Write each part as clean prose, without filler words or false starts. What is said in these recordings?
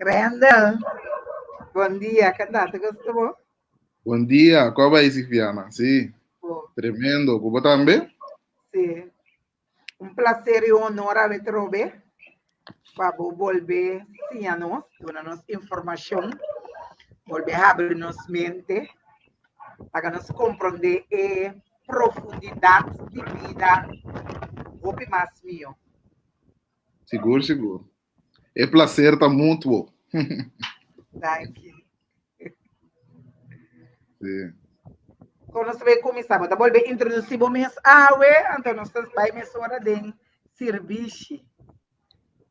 Randall, bom dia, cantate gostou? Bom dia, qual vai esse Viana? Sim, Oh, tremendo. Como também? sim. Um prazer e honor a trobe. Vamos volver sim a nós, dando-nos informação, volver a abrir-nos mente, para nos compreender a profundidade de vida, o que mais meu. Seguro, seguro. É prazer, tá mútuo. Thank you. Sim. Quando nós vamos começar, vamos volver a introduzir o mês então nós vai começar hora de serviço.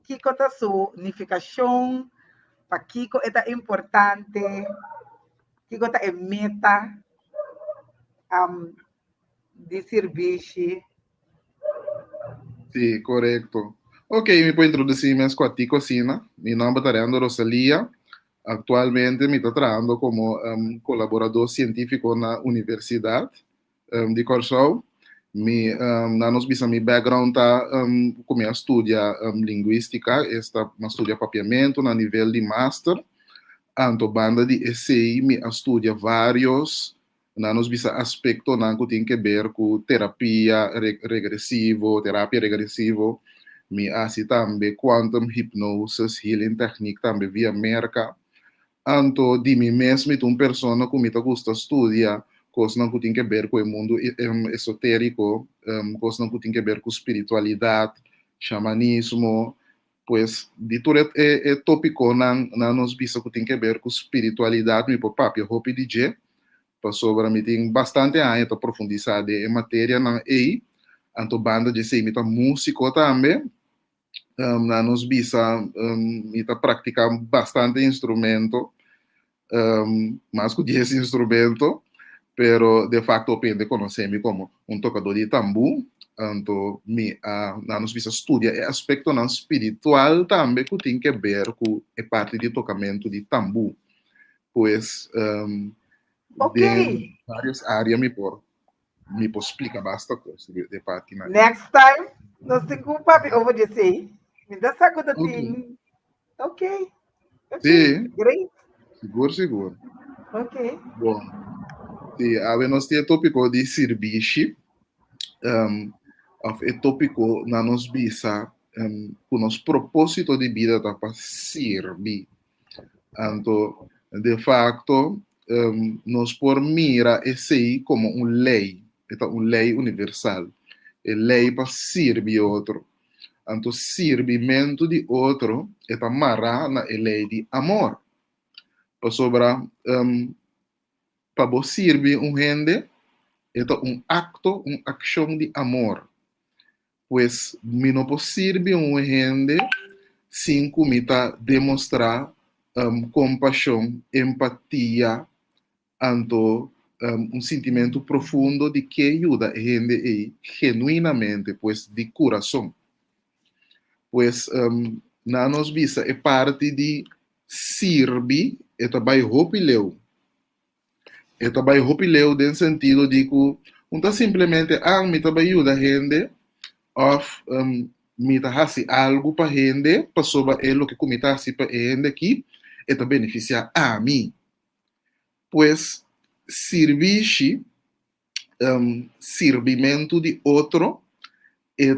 Que cota sua unificação, para que é importante, que é meta de serviço. Sim, correto. Ok, me puedo introduzir mais com a ti cocina. Mi nome é Rosalia. Actualmente me está trabajando como colaborador científico na Universidade de Corsou. Na nos bisa mi background tá como eu estudia linguística, esta estudia papiamento na nível de master. Anto banda de ECI me estudia vários nanos bisa aspecto nan que tem que ver com terapia regressivo, me assim também quantum hypnosis, healing technique também via merca. Anto di mim mesmo um persona que me gusta estudia coisas que tem que ver com o mundo esotérico, coisas que tem que ver com espiritualidade, xamanismo, pues de tudo é tópico na nos bisa que tem que ver com espiritualidade, me papi hopi DJ, passou para mim tem bastante anos para profundizar em matéria na EI, anto banda de sei me tá músico também, na nos bisa me tá praticar bastante instrumento, mais que 10 instrumentos, pero de facto aprende a conhecer-me como um tocador de tambu, então na nos visa estudia é aspecto não espiritual também que tem que ver com a parte de tocamento de tambu, pois Ok. de várias áreas me por explicar bastante coisa de parte na Next time, nós temos um papo, eu vou dizer, me dá essa coisa Ok, assim. Ok, ok, sim, great, seguro, seguro. ok. Bom, sim, a nós temos tópico de serviço, um, of é tópico na nos bisa com nos propósito de vida da para servir. Então, de facto, nos por mira esse como uma lei, é uma lei universal, é lei para servir outro. Então, servimento de outro é para na lei de amor. Para sobrar, para você servir um rende, é um acto, uma ação de amor. Pues mi no sirve um rende sem comita demonstrar compaixão, empatia, anto um sentimento profundo de que ajuda a gente genuinamente, pues de coração. Pues na nos visa é parte de servir e também ropileu. E também ropileu no sentido de que não está simplesmente me também ajuda a gente of me hasi algo para gente, para sobre é o que comita hasi para gente aqui, e para beneficiar a mim. Pues, serviço, servimento de outro, é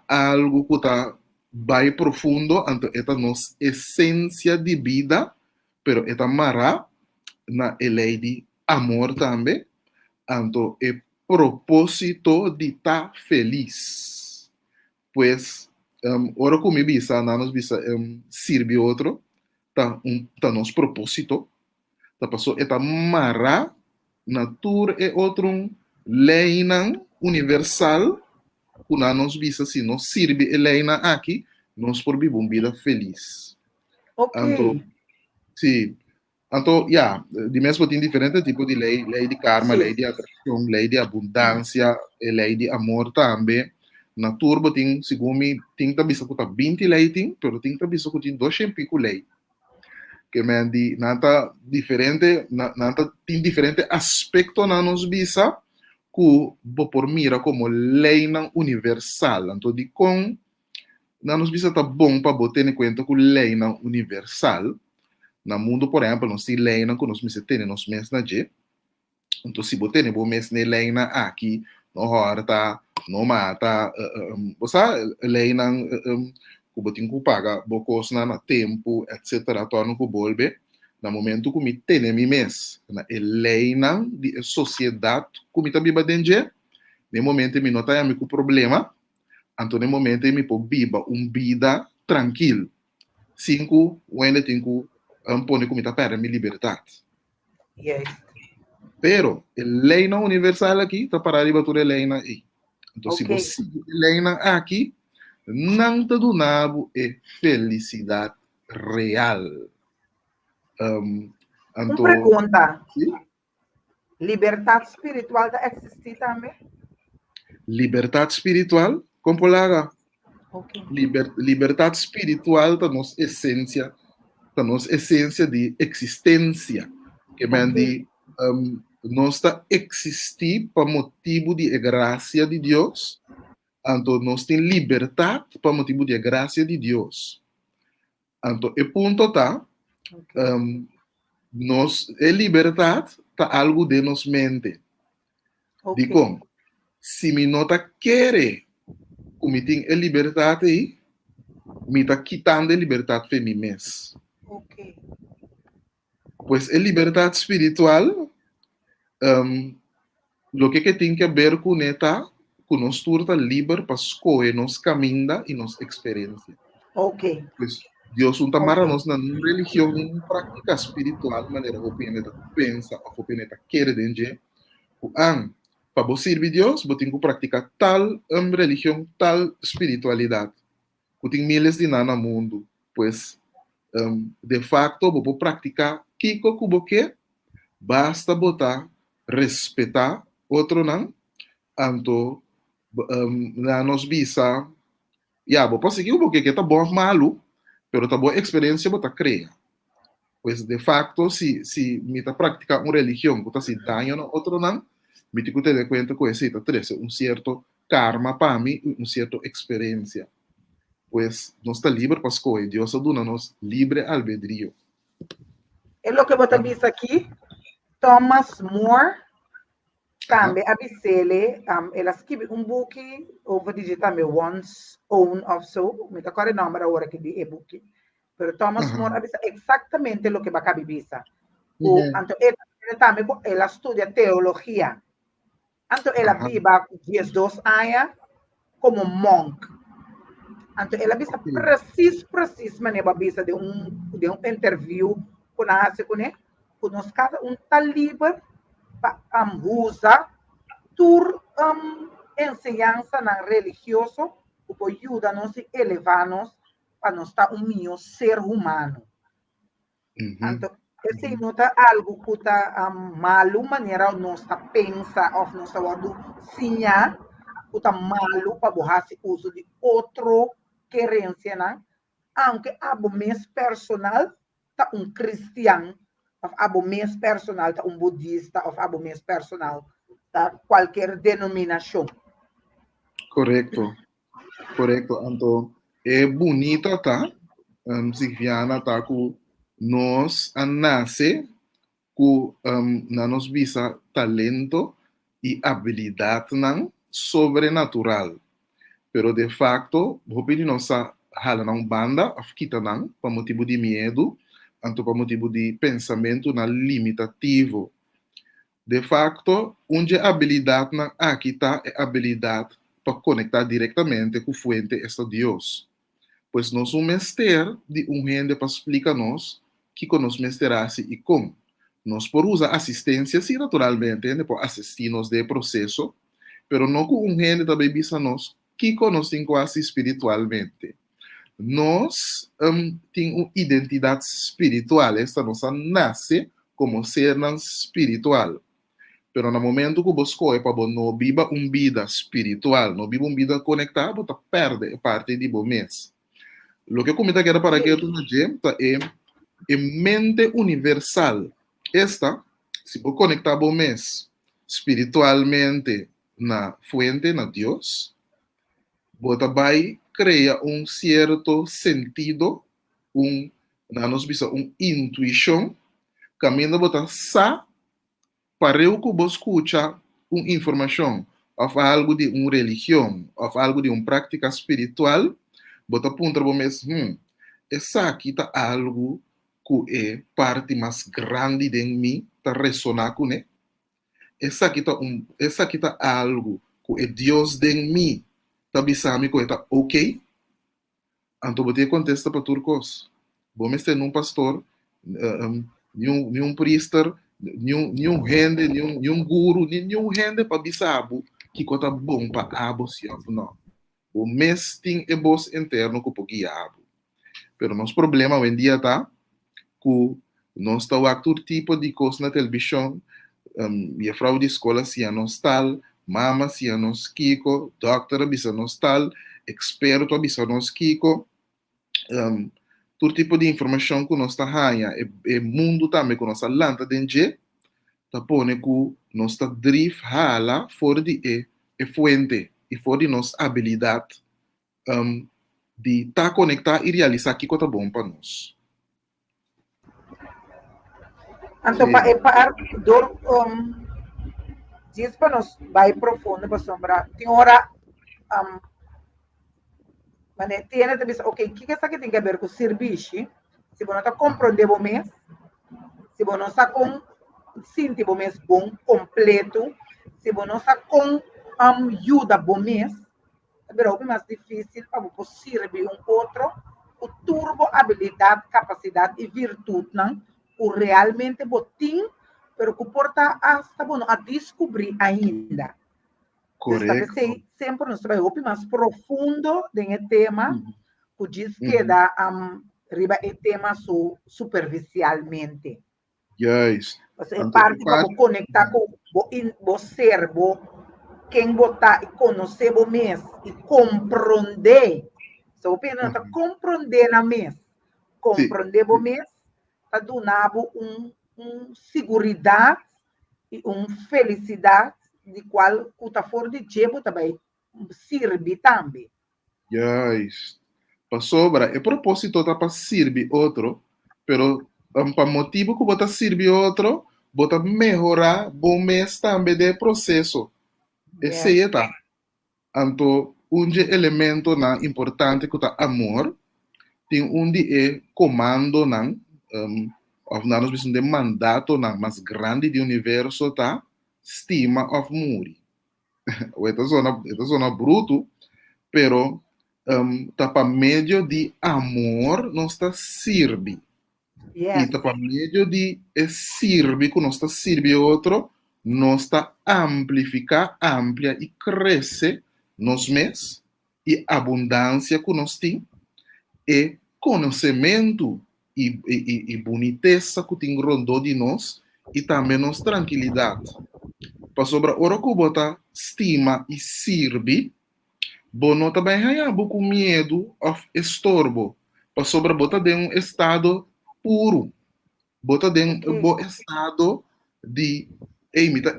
algo que está bem profundo, então é nossa essência de vida, pero é mara na lei de amor também, então é propósito de estar feliz. Pues ora como bisa na nos bisa sirve outro tá nos propósito tá passou eta mara natur é outro lei universal que na nos bisa se nos sirve e lei aqui nos por viver uma vida feliz Ok. então sim então de mesmo tem diferentes tipos de lei de karma, lei Sim. de atração, lei de abundância, lei de amor também. Na turbo tem, segundo me, tem também que tá 20 lei tem, pero tem também que tem 200 lei. Que me di nata diferente, nata tem diferente aspecto na nos bisa que por mira como lei universal. Então de com na nos bisa tá bom para botar em conta que lei universal Na mundo, por exemplo, nós temos leina que nós temos nos mês na je. Então, se você tem o mês na leina aqui, no horta, no mata, você leina, que você tem que pagar, bocos na tempo, etc. Torna que bolbe. No momento que me tem mi mês, na leina de sociedade, que me também badenje, no momento me nota eu com problema, então no momento me pode viver vida tranquila. Cinco, when tenho pone como está para minha liberdade. Yes. Pero, a lei não universal aqui, está para arriba toda a lei aí. Então, se você lei aqui, não te donavo é felicidade real. Uma pergunta. Sim? Liberdade espiritual está existir também? Liberdade espiritual, como laga? Okay. Liberdade espiritual está nossa essência de existência. Que okay. Nós está existir por motivo de graça de Deus, então nós temos liberdade por motivo de graça de Deus. Então, o ponto está, nós, a liberdade está algo de nos mente. Okay. Digo, se me nota querer, como tem a liberdade aí, me está quitando a liberdade para mim mesmo. Okay. Pois a liberdade espiritual, lo que tem que ver com esta, com nós turta livre para escolher nos caminho e nos experiência. Ok. Pois Deus não tamara nós na religião, em prática espiritual, maneira que o planeta pensa, ou o planeta quer dentro, para você servir Deus, você tem que praticar tal religião, tal espiritualidade. Você tem milhares de nada no mundo, pois de facto, você praticar kiko que você quer, basta botar, respeitar outro não, anto na nos visa, vou conseguir um pouquinho que tá bom malo, pero tá boa experiência bota crer. Pois de facto, se me tá praticar uma religião que tá se daño no outro não, me tenho que ter conta com esse tá trazer certo karma para mim, certa experiência. Pois nós está livre para escolher, Deus dá-nos livre albedrío. É o que você diz aqui, Thomas More, também a Bicele, ela escreve book over digital, One's Own of Soul, me acordo o nome agora que de e-book, pero Thomas More avisa exatamente o que vai caber bisa. Então, ela também, ela estuda teologia. Então, ela vive 12 anos como monk. Então, ela avisa preciso maneira avisa de um interview com a com nós cada tá livre para usar tur enseñanza na religioso que ajuda-nos e elevar-nos para nós estar melhor ser humano. Então, esse nota algo que está malo, maneira nós está pensa ou nós está sinha que está malo para borrar o uso de outro querência, né? Aunque abo mês personal está cristiano, ou abo mês personal está budista, ou abo mês personal está qualquer denominação. Correto. Então, é bonita, tá? Silviana, tá? Que nós nasce com nos visa talento e habilidade não sobrenatural. Pero de facto, hoping nossa hala não banda, afquita não, por motivo de medo, anto por motivo de pensamento não limitativo. De facto, onde a habilidade não aqui está é habilidade para conectar diretamente com o fuente esta Deus. Pois nós somos mestre de gente para explicar-nos que nos mesterase e como. Nós por usar assistência, sim, naturalmente, por assistir-nos de processo, pero não com gente também bisa nós que nos quase espiritualmente. Nós temos uma identidade espiritual, esta nossa nasce como ser espiritual. Pero no momento que você escolhe para não viver uma vida espiritual, não viver uma vida conectada, você perde parte de você mesmo. O que eu comento aqui para que eu é mente universal. Esta, se você conectar você mesmo espiritualmente na fuente, na Deus, você vai criar certo sentido, na nos bisa intuição, caminho bota sa para eu que vos escuta informação of algo de religião, of algo de prática espiritual, bota ponta bo mes, essa aqui tá algo que é parte mais grande de mim, tá ressonar com né? Essa aqui tá algo que é Deus de mim, tá bisami que tá ok? Então você contesta para turcos. Vamos ter um pastor, nenhum priester, nenhum rende, nenhum guru, nenhum rende para bisabo que cota bom para abo se não. O mês tem é voz interno que pode abo. Pero nosso problema hoje em dia tá que nós está todo tipo de coisa na televisão, e a frau de escola se nós tal, mama se nós kiko, doctor bisa nós tal, experto bisa nós kiko, todo tipo de informação que nós está ganha, e mundo também que nós está lanta dentro, tá pone que nós está drift hala fora de fuente e fora de nossa habilidade de tá conectar e realizar aquilo que tá bom para nós. Então, para dor, diz para nós, vai profundo para sombra. Tem hora, mas tem a dizer, ok, o que é isso que tem a ver com o serviço? Se você não compreender o mês, se você não está com sentir o mês bom, completo, se você não está com ajuda bom mês, é mais difícil para você servir outro, o turbo habilidade, capacidade e virtude, não? O realmente botim, pero que porta a descobrir ainda. Correto. Sempre nos trabalho mais profundo no tema, o diz que dá riba o tema superficialmente. Yes. Você é parte para conectar com o cérebro, quem botar e conhecer o mês e compreender. Se o pena está compreender na mês, compreender o mês, está dando segurança e felicidade de qual o tá fora de jeito também serve também. Yes. Para sobra, é propósito tá para servir outro, pero para motivo que bota servir outro, bota melhorar bom mês também de processo. Esse é tá. Então, elemento na importante que tá amor, tem de comando não, of nós precisamos de mandato na mais grande do universo tá, estima of muri. Esta zona bruto, pero tá para meio de amor nós está sirve. E tá para meio de sirve que nós está sirve outro, nós está amplificar, amplia e cresce nos mês e abundância que nós temos e conhecimento e boniteza que tem rondou de nós e também nos tranquilidade. Para sobre a hora que bota estima e sirve, não também ganha com medo ou estorbo. Para sobre bota de estado puro. Bota de estado de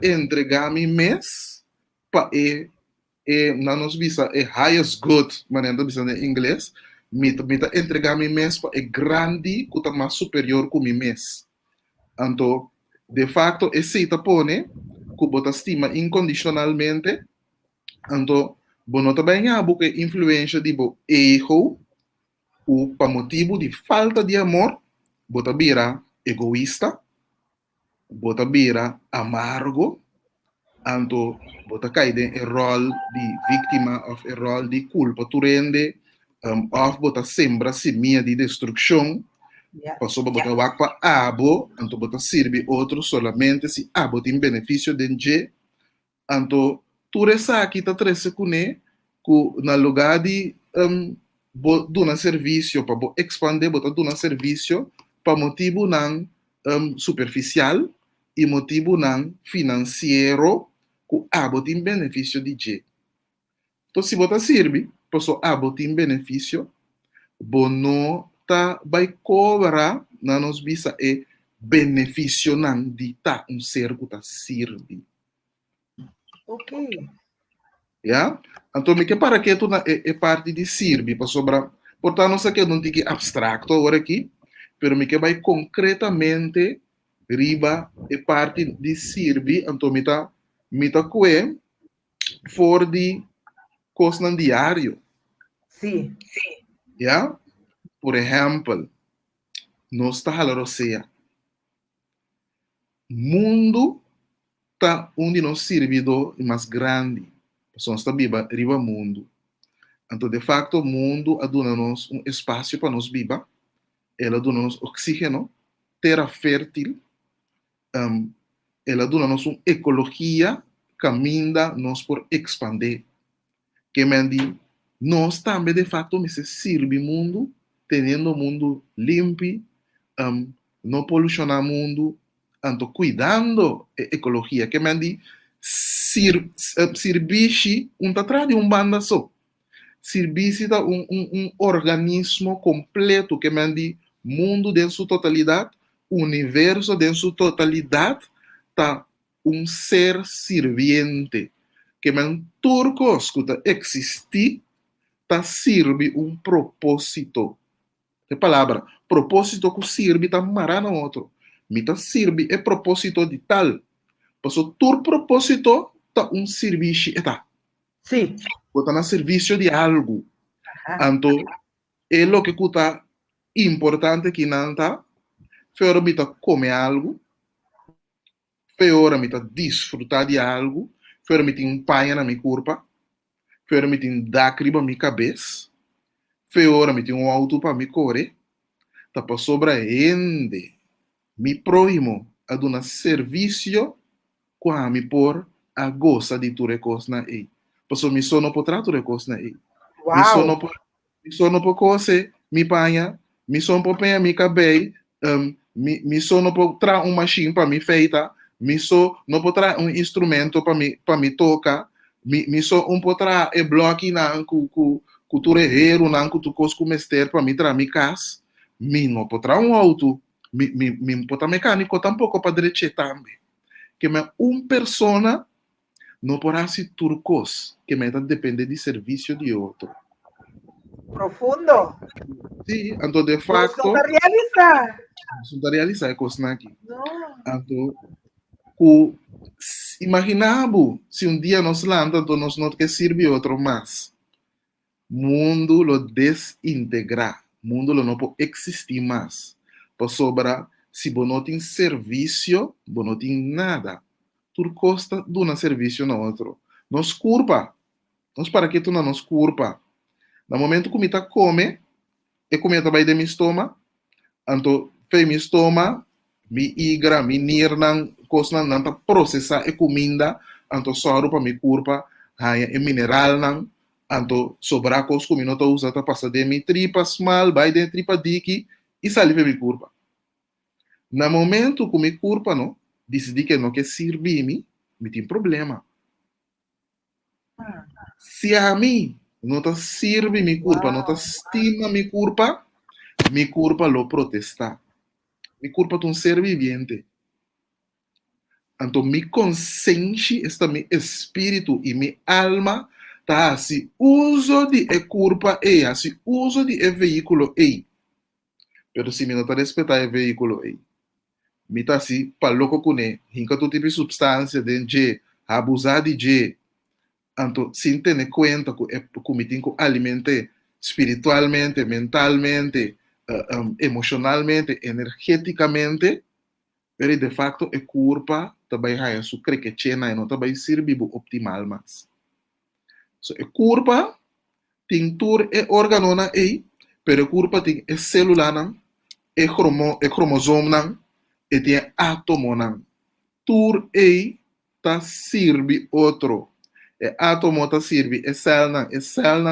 entregar-me mês para na nos visa highest good, maneira de dizer em inglês, me entregar-me mês para grande, que está mais superior que o mês. Então, de facto, esse pone que bota estima incondicionalmente. Então, não também há porque influência de ego, o para motivo de falta de amor, bota vira egoísta, bota vira amargo, então bota cair em rol de vítima ou rol de culpa, tu rende, ou bota sembra semente de destruição. Passou para botar o para abo, então botar serve outro solamente se abo tem benefício de então tu resa aqui tá trece com né que na lugar de dar serviço para expandir botar dar serviço para motivo não superficial e motivo não financeiro que abo tem benefício de então se botar serve passou abo tem benefício bono tá vai cobrar na nos bisa benefício não de tá ser que tá serve. Ok. Yeah? Então, me que para que tu é parte de serve para sobrar. Portanto, não sei que não tem que abstracto agora aqui. pero me que vai concretamente riba e parte di sirvi, então mita que for di coisa diário, Sim. ja? Por exemplo, nós está falando seja, mundo tá onde nós servidor mais grande, nós está riba mundo. Então, de facto, o mundo dona-nos um espaço para nós viver, ela dona-nos oxígeno, terra fértil, um, ela dona-nos uma ecologia caminha nós por expandir. Que me diz, nós também, de facto, me se serve mundo, tendo o mundo limpo, não polucionar o mundo, então, cuidando a ecologia. Que me diz, serviço, atrás de um banda só. Serviço um organismo completo que mande mundo em sua totalidade, universo em sua totalidade, tá um ser serviente que man turcos que tá existir, tá serve um propósito. É palavra, propósito que serve tá marana outro. Me tá serve é propósito de tal. Passo tur propósito tá um serviço eta. Sim. Está na serviço de algo. Ajá. Então, é o que está importante que não está. Fora me comer algo, fora me desfrutar de algo, fora me empanha na minha corpo, fora me dacriba na minha cabeça, fora me um auto para me correr, tá para sobreende, me proimo a dar serviço quando me por a goza de tudo coisa na aí. Passou me sono por trato de coisa na aí. Uau! Mi sono por cose, mi panha, mi sono por penha mi cabei, mi sono por tra uma machine para mi feita, mi so no por tra um instrumento para mi toca, mi so um por tra e bloque na cu tu reheiro na cu tu cosco mester para mi tra mi cas, mi no por tra um auto, mi por tra mecânico tampouco para direche também. Que me persona no por assim turcos, que me depende de serviço de outro. Profundo. Sí, então de facto, Não realiza. isso está realizado coisa aqui. Não. Então, o imaginamos se um dia nós landa, então nós não que servir outro mais. Mundo lo desintegrar, mundo lo não pode existir mais. Por sobra, se você não tem serviço, você não tem nada. Tudo custa de um serviço no outro. Nos culpa. Nós para que tu não nos culpa. No momento que me tá come, e comida vai de meu estômago, então, fez meu estômago, me igra, me nirnan, coisa não tá processar e comida, então só para me corpo, é mineral não, então sobrar coisa que não tá usando para passar de minha tripa mal, vai de tripa diki e sai para me corpo. No momento que me corpo não, decidi que não quer servir me tem problema. Se a mim não tá serve me corpo, não tá estima me corpo lo protestar. Mi corpo é um ser vivente. Então, mi consciência está mi espírito e mi alma tá assim uso de corpo e assim uso de veículo e. Pero se mi não tá respeitar o veículo e, mi tá assim para louco com ele, hinca todo tipo de substância de abusar de je. Então, sem ter conta que mi tenho que alimentar espiritualmente, mentalmente, emocionalmente, energeticamente. Pero de facto é culpa também há su cree que chena e não também serve optimal mas. So é culpa tem tur é órgano na ei, pero culpa tem é célula não, é cromosoma não, e tem átomo não. Tur ei tá serve outro. É átomo tá serve é célula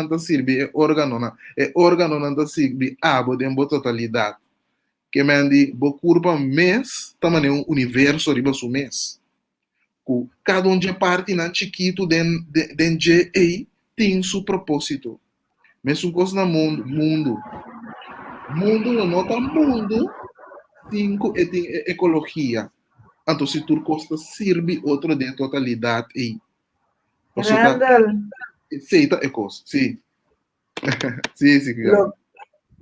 não tá serve é órgano não tá serve abo de totalidade. Que mandi bo curva mês também um universo riba su mês. Cada um de parte na chiquito den je tem seu propósito. Mas um coisa no mundo não nota mundo cinco e tem ecologia. Então se tu costa serve outro de totalidade aí. Randall, Aceita é coisa, sim. Sim, sim, lo,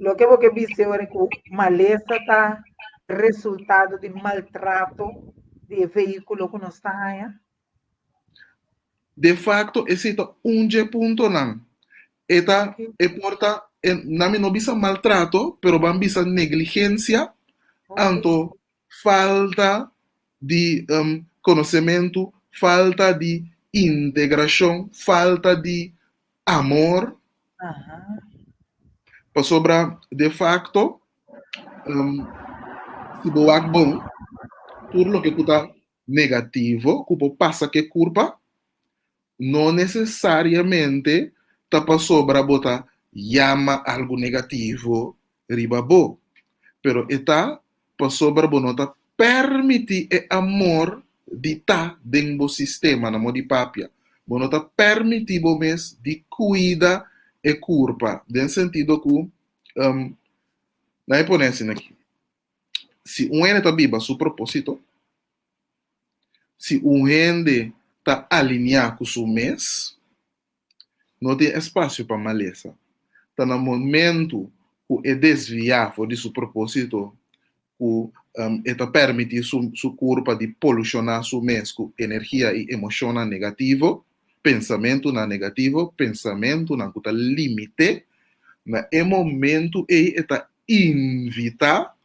Lo que você disse é que maleza está resultado de maltrato de veículo que nós está aí. De facto, existe um ponto não. Eta Ok, e porta, nami no bisa maltrato, pero van bisa negligência, ok. anto falta de conhecimento, falta de integração, falta de amor, Aham. para sobra, de facto, um, se boak bom, tudo lo que está negativo, que passa que culpa, não necessariamente está para sobra botar llama algo negativo riba bo, pero está para sobra bonota permitir e amor de tá dentro do sistema na mão de papia, bonota permitir bo mes de cuida e culpa, den sentido que na ponense aqui, se um ene está viva seu propósito, se um ende está alinhado com seu mês, não tem espaço para maleza. Está no momento que é desviar de seu propósito, que está permitir seu corpo de polucionar seu mês com energia e emoção negativo, pensamento na negativo, pensamento na que limite, na é momento e está invitar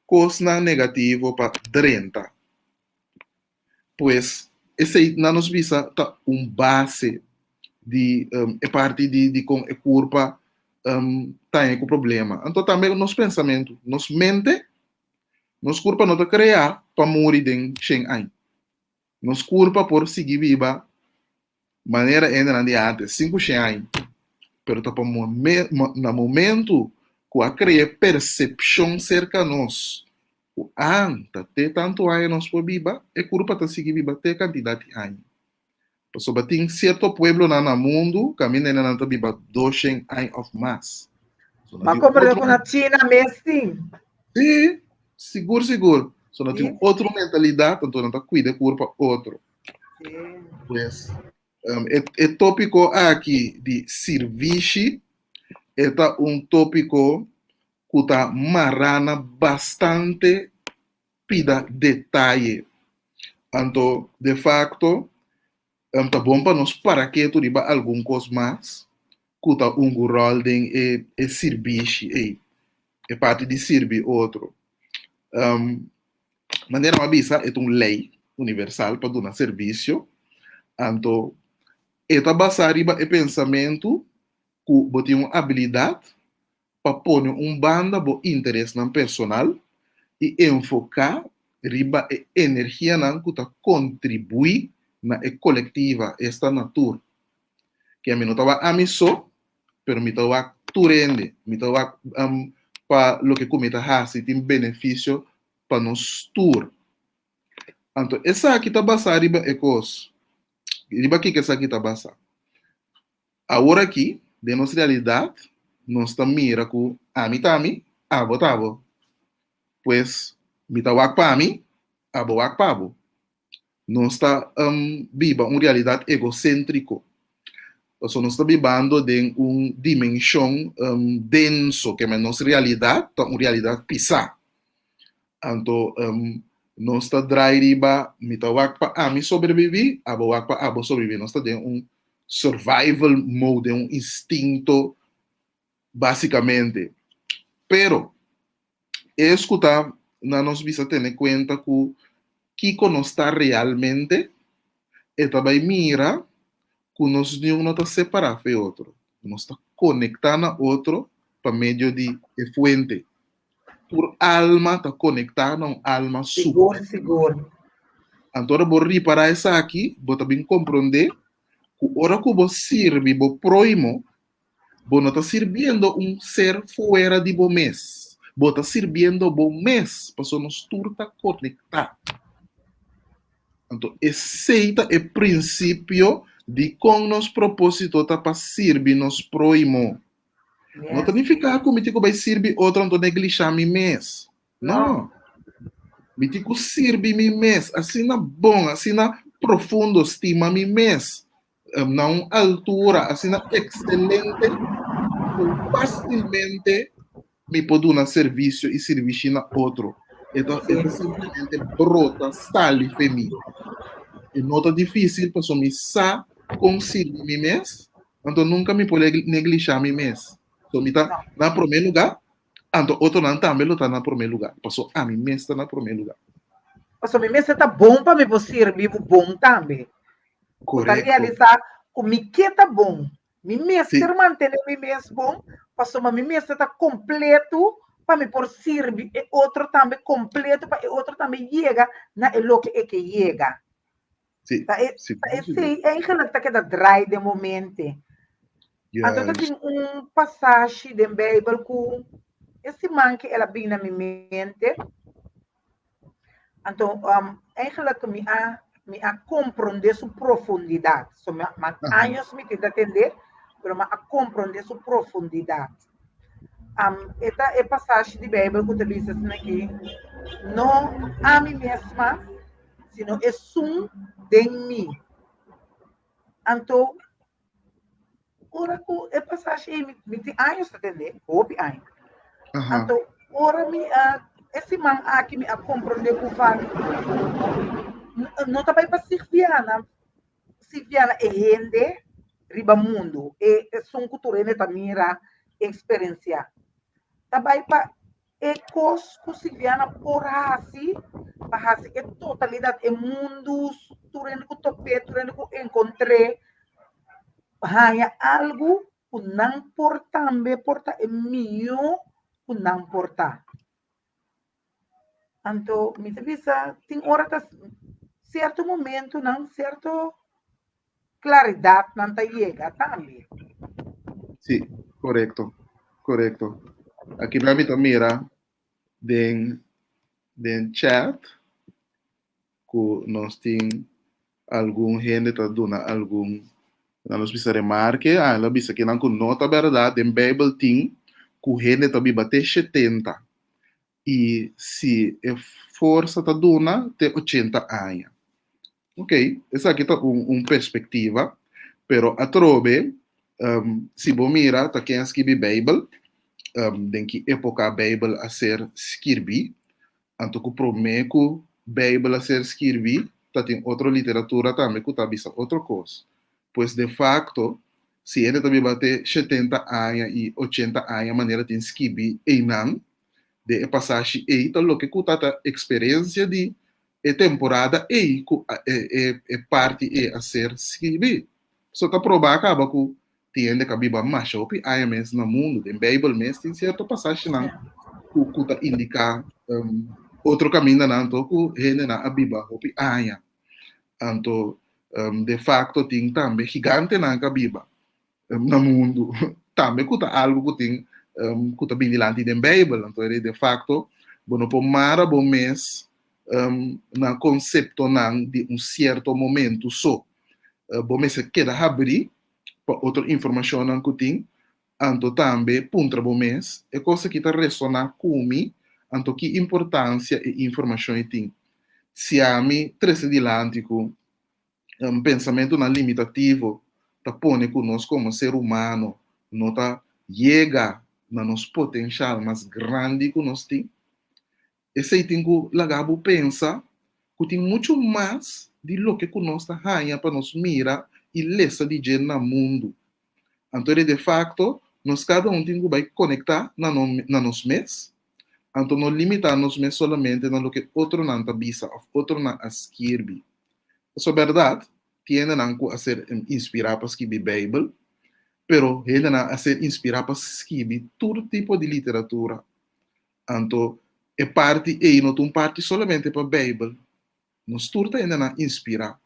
coisa negativo para drentar. Pois esse na nos visa tá base de é parte de com a culpa tá com problema. Então também nos pensamento, nos mente, nos culpa não tá criar para morrer den sem ai. Nos culpa por seguir viva maneira ainda de antes, 5 sem ai. Pero tá para no momento que a criar percepção cerca a nós. O anta te tanto aí nós por viva, é culpa tá seguir viva te quantidade de anos. Pessoa tem certo pueblo no mundo, caminha na nanta viva 200 anos of mais. Mas como com a China mesmo? Sim, seguro. Só não tem outra mentalidade, então não tá cuida culpa outro. Sim. Pois, é tópico aqui de serviço, é tópico que está marrana bastante pida detalhe. Então, de facto, tá bom para nós para que tu riba algum coisa mais, que está rol de serviço, é parte de servir outro. Maneira uma bisa é uma lei universal para dar serviço. Então, é basar riba é pensamento que botar uma habilidade para pôr banda bo interesse na personal e enfocar riba e energia na que contribui na coletiva esta natura que a mim não estava a mim só pero me estava turende me estava para lo que cometa hasi tem benefício para nós tur então essa aqui está basada riba é coisa riba que essa aqui está basada agora aqui de nossa realidade nós estamos mira com a mim tami abo tabo pues mita wak para mim abo wak pabo não está viva uma realidade egocêntrico. Nós não está vivendo de uma dimensão denso, que é a nossa realidade, uma realidade pisar. Então, nós está driva, mita wak pa ami sobreviver, abo wak pa abo sobreviver. Nós está de um survival mode, um instinto, basicamente. Pero, escutar, nós precisa ter em conta que nós está realmente, e também mira que nós não está separado de outro. Nós está conectando a outro por meio de fuente. Por alma está conectando a uma alma super. Seguro. Então, vou reparar isso aqui, vou também compreender que a hora que você serve, você proimo, você não está servindo um ser fora de você mesmo. Você está servindo você mesmo, para nós tudo está conectado. Então, esse é o princípio de como nos propósito para servir nos próximos. Não significa que eu vai servir outro, não neglijar mim mesmo. Não. Me digo servir mim mesmo, assim na bom, assim na profundo estima mim mesmo. Na altura, assim na excelente, facilmente me pode dar serviço e serviço na outro. Então, é simplesmente brota, sale femi. E nota difícil, para me sa conseguir me mês, então nunca me pode negligenciar me mês. Então, me tá na primeiro lugar, então outro não também está na primeiro lugar. Passou a mim mês está na primeiro lugar. Passou me mês está bom para me servir bom também. Para realizar o me que tá bom. Me mês quer manter me mês bom, passou me mês está completo para me por servir e outro também completo para outro também chega na lo que é que chega. Sim. É eigenlijk que dat draai de momento. Então tem passagem da Bíblia que esse man que ela vem na minha mente. Então, eigenlijk me a compreender sua profundidade. So, anos me tenta entender, mas a compreender sua profundidade. Esta é a passagem de Bíblia que utiliza aqui. Não a mim mesma, sino é um de mim. Então, ora que a passagem me tem anos a entender, houve anos. Então, ora esse man aqui me a compreender com não está bem para Silviana é rende riba mundo e são cultura ne tamira experiência tá bem para ecos com Silviana por assim para assim é totalidade é mundos turendo com tope turendo com encontrei hanya algo que não porta é meu que não porta. Então, me visa, tem hora que certo momento, não certo claridade não está chega também. Sim, correto. Aqui na minha mira den chat que nós tem algum gente tá dando algum nós precisa remarque, ela bisa que não nota verdade, em Bible tem que o gente tá bater 70 e se a força tá dando tem 80 anos. Ok, essa aqui tá perspectiva, pero a trobe se você mira tá quem escreve Bible, em que época a Bible a ser escrita, então que prometo Bible a ser escrita, tá tem outra literatura também que tá bisa outra coisa. Pois de facto, se ele também bater 70 anos e 80 anos, a maneira de escrever e não, de passagem e então o que custa a experiência de temporada e parte a ser escrever. Só tá provar acaba que tem que biba mais op aí mesmo no mundo, em Bible mesmo tem certa passagem não que custa indicar outro caminho não então que gente na biba op aí. Então de facto tem também gigante na biba no mundo também custa algo que tem que está bem dilante da Bíblia, então de facto, bueno, por mara bom mês, na concepto de certo momento só, bom mês queda abrir para outra informação que tem, então também puntra bom mês, é coisa que está ressonar comigo, então que importância e informação tem. Se a mim trece dilante com pensamento não limitativo, tá põe conosco como ser humano, não tá chega na nosso potencial mais grande que nós temos, esse aí tem que lagabo pensa que tem muito mais de lo que nós está ganhando para nos mira e lessa de gente no mundo. Então, de facto, nós cada tem que vai conectar na nos mês, então não limitar nos mês solamente na lo que outro não está bisa, outro não escreve. Isso é verdade, tem que a ser inspirado para escrever Bíblia, pero ele a ser inspirado para escrever todo tipo de literatura. Então, é parte e não tem parte solamente para a Bíblia. Nos turta ainda na inspirar.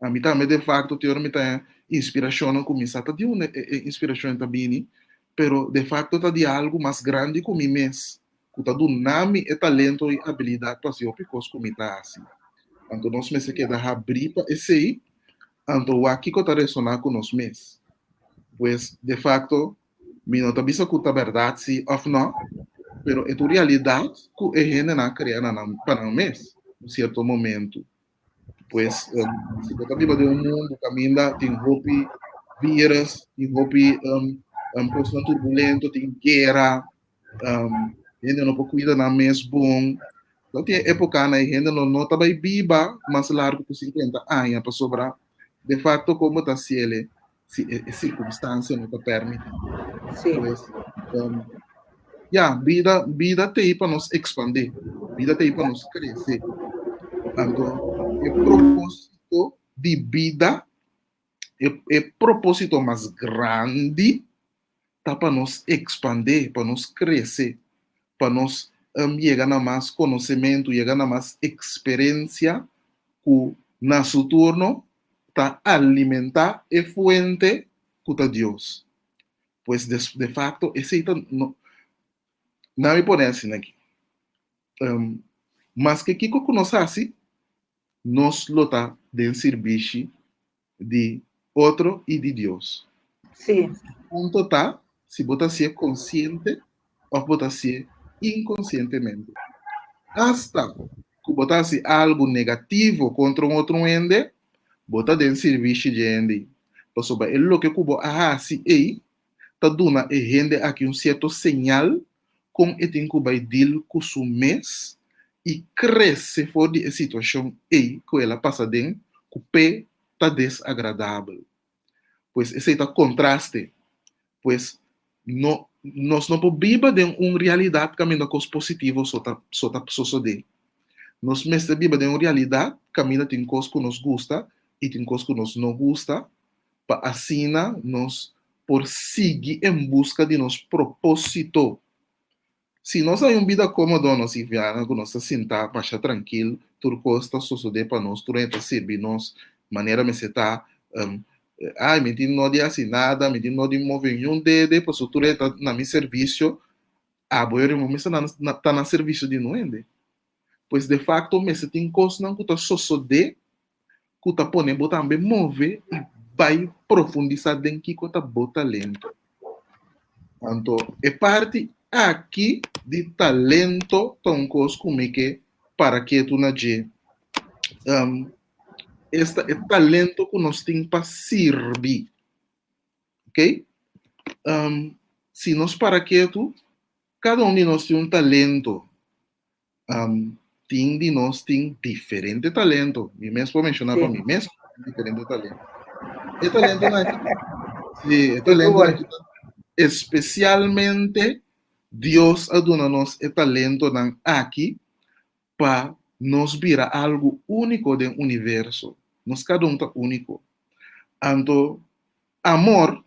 A mim também de facto teoria me tem inspiração não começa a ter uma inspiração também, pero de facto tá de algo mais grande que mim mesmo. Que tá do nome e talento e habilidade para ser picos como tá assim. Então nós mesmo que dá abrir para esse aí, então o aqui que tá ressonar com nós mesmos. Pues de facto, mi não está que tá verdade se ou não, pero é a realidade que a gente não cria para nós mesmos, em certo momento. Pues se você vive de mundo caminha tem roupa vírus, tem roupa posição turbulento, tem guerra, Gente não pode cuidar na mês bom. Então, tem época na gente não está bem viva, mas largo por 50 anos para sobrar. De fato, como está se ele, se a circunstância não está permitindo. Sim. Pues, vida tem para nos expandir, vida tem para nos crescer. Então, o propósito de vida, o propósito mais grande, está para nos expandir, para nos crescer, para nos llegar a mais conhecimento, llegar a mais experiência, que na su turno está alimentar a fuente que está Deus. Pues de facto, esse não, não me pone assim aqui. Mas que Kiko conhece, nos lota de serviço de outro e de Deus. Sim. Ponto tá, se você ser consciente ou você ser inconscientemente. Hasta que você se algo negativo contra um outro ende, você de serviço de ende. Por isso, é o que você faz aí, está dando a gente aqui certo sinal com o que vai deal com o mês e cresce fora de situação aí que ela passa dentro, que o pé está desagradável. Pois esse é o contraste. Pois nós não podemos viver de uma realidade caminhando com os positivos só está sucedendo. Nós mesmo vivemos de uma realidade caminhando tem coisas que nos gusta e tem coisas que nos não gusta, para assim nós por seguir em busca de nosso propósito. Se nós temos uma vida cómoda, nós vivemos, nós sentar, baixar tranquilo, tudo costa suceder para nós, tudo entra servir nós, maneira me se tá, ai, me tem não de assim nada, me tem não de mover nenhum dedo, por isso tudo entra na meu serviço, boa, eu me está na serviço de não pois de facto, me se tem coisa não que está suceder, que está ponendo também mover e vai profundizar dentro que está bota lento. Então, é parte aqui de talento tão como que para que tu não este é talento que nós temos para servir, ok? Se nós para que tu, cada um de nós tem um talento, tem de nós tem diferente talento. Eu mesmo vou mencionar para mim mesmo diferente talento. É talento na é talento na especialmente Deus aduna-nos o talento aqui para nos virar algo único do universo. Nós cada um está único. Então, amor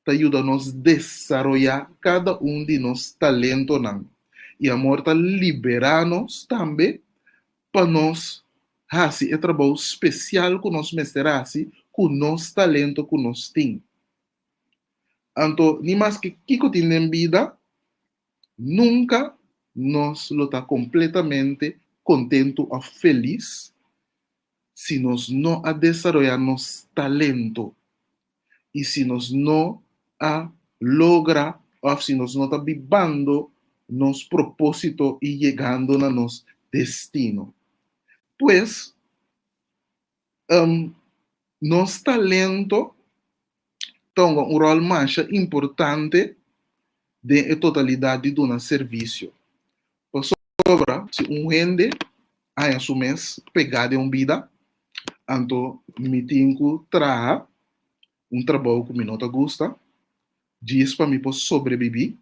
te ajuda a nos desenvolver cada um de nossos talentos. E amor está liberar-nos também para nós fazer o trabalho especial que nós mestramos com o nosso talento que nós temos. Então, nem mais que tem em vida, nunca nos lo está completamente contento ou feliz se nós não a desarrollar nosso talento e se nós não a logra ou se nós não está vivendo nosso propósito e chegando a nosso destino. Pois, nosso talento tem um rol mais importante da totalidade do nosso serviço. Por sobra, se gente a su mês pegada em vida, então me tenho que trazer trabalho que me não gosta, diz para mim por sobreviver,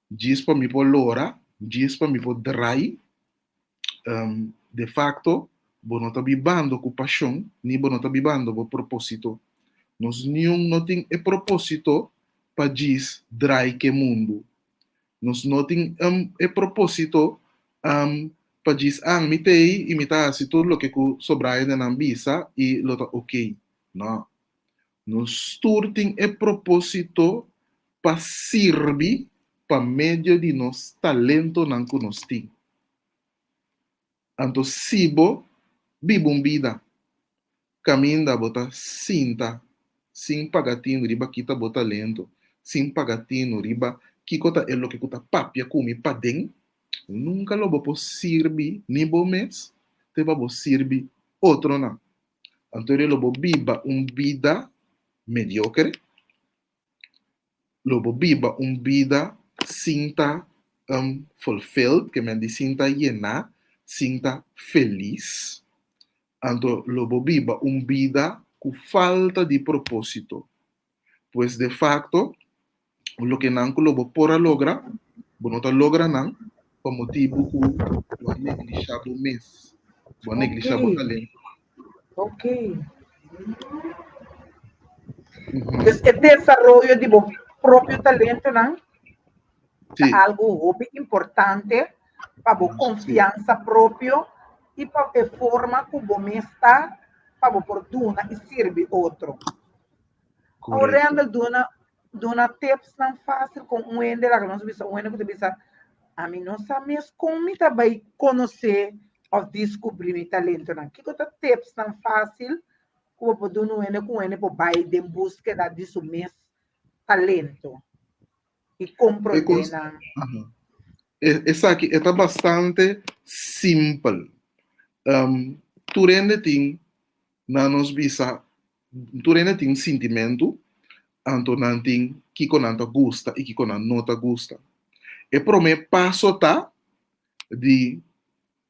diz para mim por lora, diz para mim por drai, de facto, vou não estar vivendo com paixão, nem vou não estar vivendo com propósito. Nós não tem o propósito para diz drai que mundo. Nós não tem o propósito para dizer, me tem imitar se tudo o que sobra na ambisa e lo tá ok. Não. Nós tem o propósito para servir para meio de nosso talento não que nós temos. Então, se você vive uma vida, caminha, bota cinta, sem pagatinho, riba, quita, bota talento, sem pagatinho, riba, que cota é o que cota papia, come, para dentro, nunca lo vou servir nem bom mês, te vou servir outro não. Então ele vou viver uma vida mediocre, lo vou viver uma vida sinta fulfilled, que me sinta llena, sinta feliz. Anto lobo viva vida con falta de propósito. Pues de facto, lo que nanco lobo pora logra, bueno, ta logra nan, por motivo que lo negligiamo mes, lo negligiamo talento. Ok. Uhum. El desarrollo de tu propio talento, ¿no? Sí. Algo importante para tu confianza propio y para que forma como está para fortuna y sirve otro. Ahora anda dona tips tan fácil com um ende lá que nós bisa um ende que bisa a mim não sabe como tá vai conhecer ou descobrir meu talento não que tá tips tan fácil como pode um ende com ende por vai de busca de seu mes talento e compreender não essa aqui está bastante simples. Tu rende tem na nos bisa tu rende tem sentimento anto nan tem que conanta gusta e que conan nota gusta e pro me passo tá de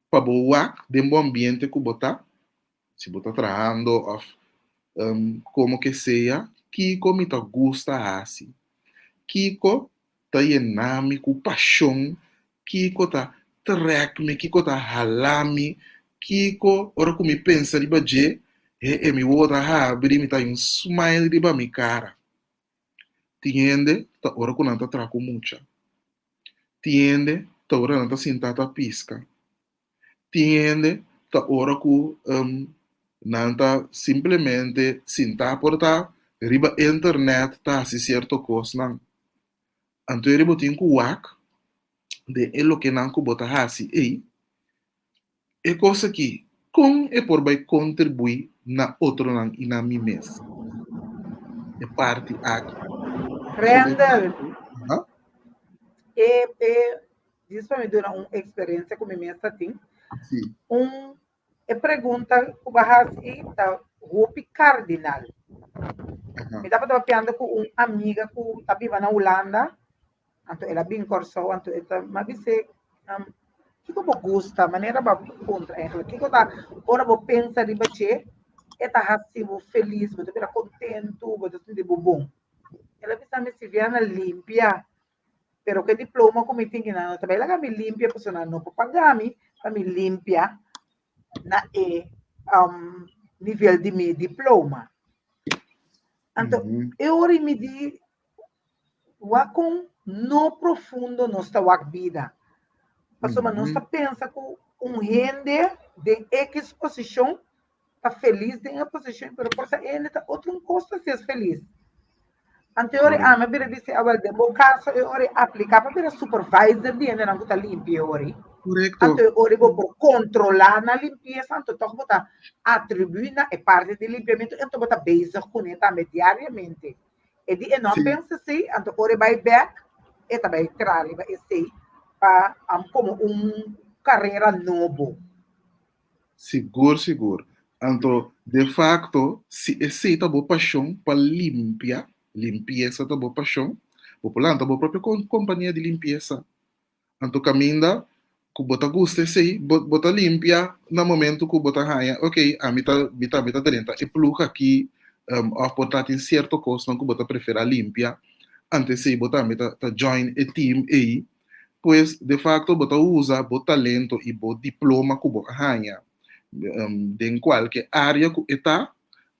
para boa de um ambiente que botar se botar trabalhando ou como que seja Kiko me tá gusta assim Kiko tá llenami com paixão Kiko tá track-me Kiko tá halami Kiko ora que me pensa de baje e me outra abrir me tá um smile de minha cara tiende tá ora que não tá traco mucha tiende tá ora não tá sentata pisca tiende tá ora que nanta simplesmente sinta porta riba internet tá se certo coisa não anto riba tem que wak de elo que não que bota hasi é coisa que com é por vai contribuir na outro não e na mim mesmo é parte aqui Randall diz para mim durante uma experiência com minha mesa tem pergunta o bahas e tá Rupi Cardinal me estava pensando com uma amiga que está viva na Holanda anto ela bem corso anto ela mas disse que como gosta maneira ba contra ela que tá ora vou pensar de bache eta hasivo feliz vou ter contento vou ter bom ela disse se viana limpia pero que diploma como tem que não também ela me limpia pessoa não para pagar me limpia na nível de meu diploma então eu ora me di com no profundo nossa vida pessoa não está pensa com rende de X posição está feliz de uma posição pero por essa ele está outro custo se é feliz anterior a minha vida disse agora de bom caso eu ora aplicar para ver supervisor de ainda não está limpo ora então ora vou controlar na limpeza então tô botar atribuir na é parte de limpiamento então botar base com ele diariamente e de não pensa assim então ora vai back e também entrar vai esse para como carreira novo seguro então de facto se esse tá boa paixão para limpeza tá boa paixão popular tá boa própria companhia de limpeza então caminha que bota gusta sei bota limpia no momento que bota raia ok a mita dentro e pluga aqui a botar em certo costo que bota prefere limpia antes sei bota tá join a team aí pues de facto bota usa bota talento e bota diploma que bota raia em qualquer área que está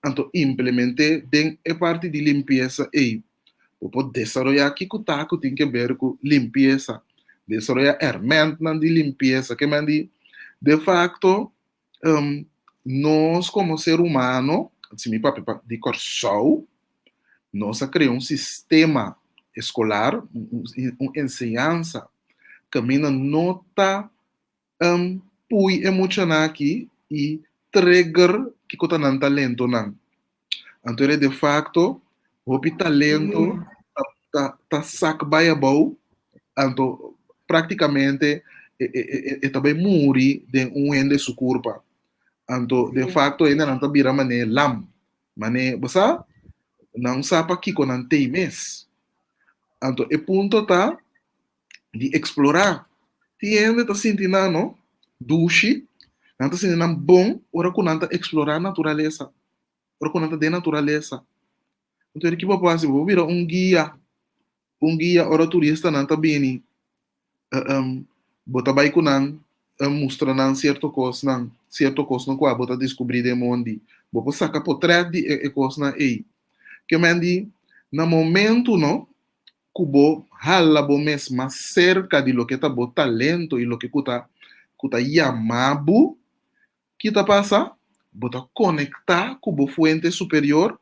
então implemente den é parte de limpeza aí pode desarrollar que tem que ver com limpeza desarrollar herramientas de limpeza que mandi de facto nós como ser humano se me papi de corso nós criamos sistema escolar uma ensinança que mina nota pui emocionar aqui e trigger que kota nan talento nan então de facto o talento tá sac baia bom então praticamente também muri de ende su curva então de facto ainda não tá vira mané lam mané você não sabe que com não tem mês então e ponto tá de explorar. Tiende tá sentindo, não? Dushi, não tá sentindo bom, ora que não tá explorar a natureza. Ora que não tá de natureza. Então, que vai fazer? Vou virar um guia, ora turista não tá bem. Bota vai com não, mostra não certo coisa não qual, bota descobrir de mundo. Vou sacar por trás de coisa não aí. Que mendi, no momento, não? Kubo hala bo mes más cerca de lo que está bo talento y lo que kuta yamabu, kita pasa, bota conectar com a fuente superior,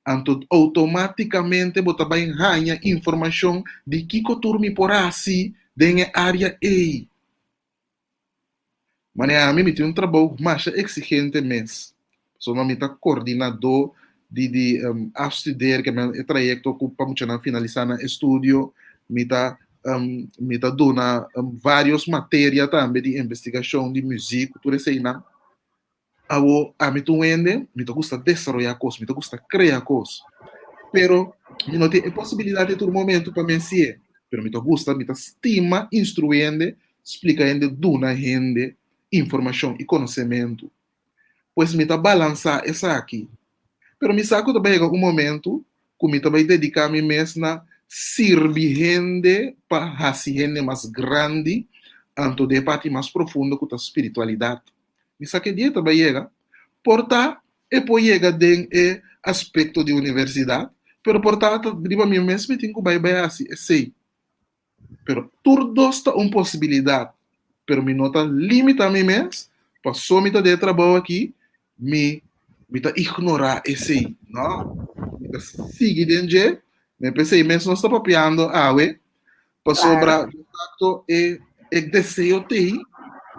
então automaticamente bota vai ganhar informação de que turmi por assim dentro área A. Mas a mim me tem um trabalho mais exigente mês. Sou nome tá coordenador de afstuderen, que é um trajecto para muito finalizar no estúdio, me tá dando várias matérias também de investigação de música, tudo isso aí, né? A mim tu ende, me tá gusta desenvolver coisas, me tá gusta criar coisas, pero me não tem a possibilidade de todo momento para me ser, pero me tá gusta, me tá estima, instruindo, explicando, dando a gente informação e conhecimento. Pois me tá balançar essa aqui. Pero me saco também um momento que me também dedicar me mesmo na servir gente para fazer gente mais grande, anto de parte mais profunda com a espiritualidade. Me saque dia também chega, portar e poi chega dentro aspecto de universidade, pero portar driba mim mesmo tem que vai assim, sei. Pero tudo está uma possibilidade, pero me nota limita a mim mesmo, passou me de trabalho aqui, me ignorar esse, não? Me sigue dentro, me pensei mesmo não está papiando, para sobrar de facto e desejo ter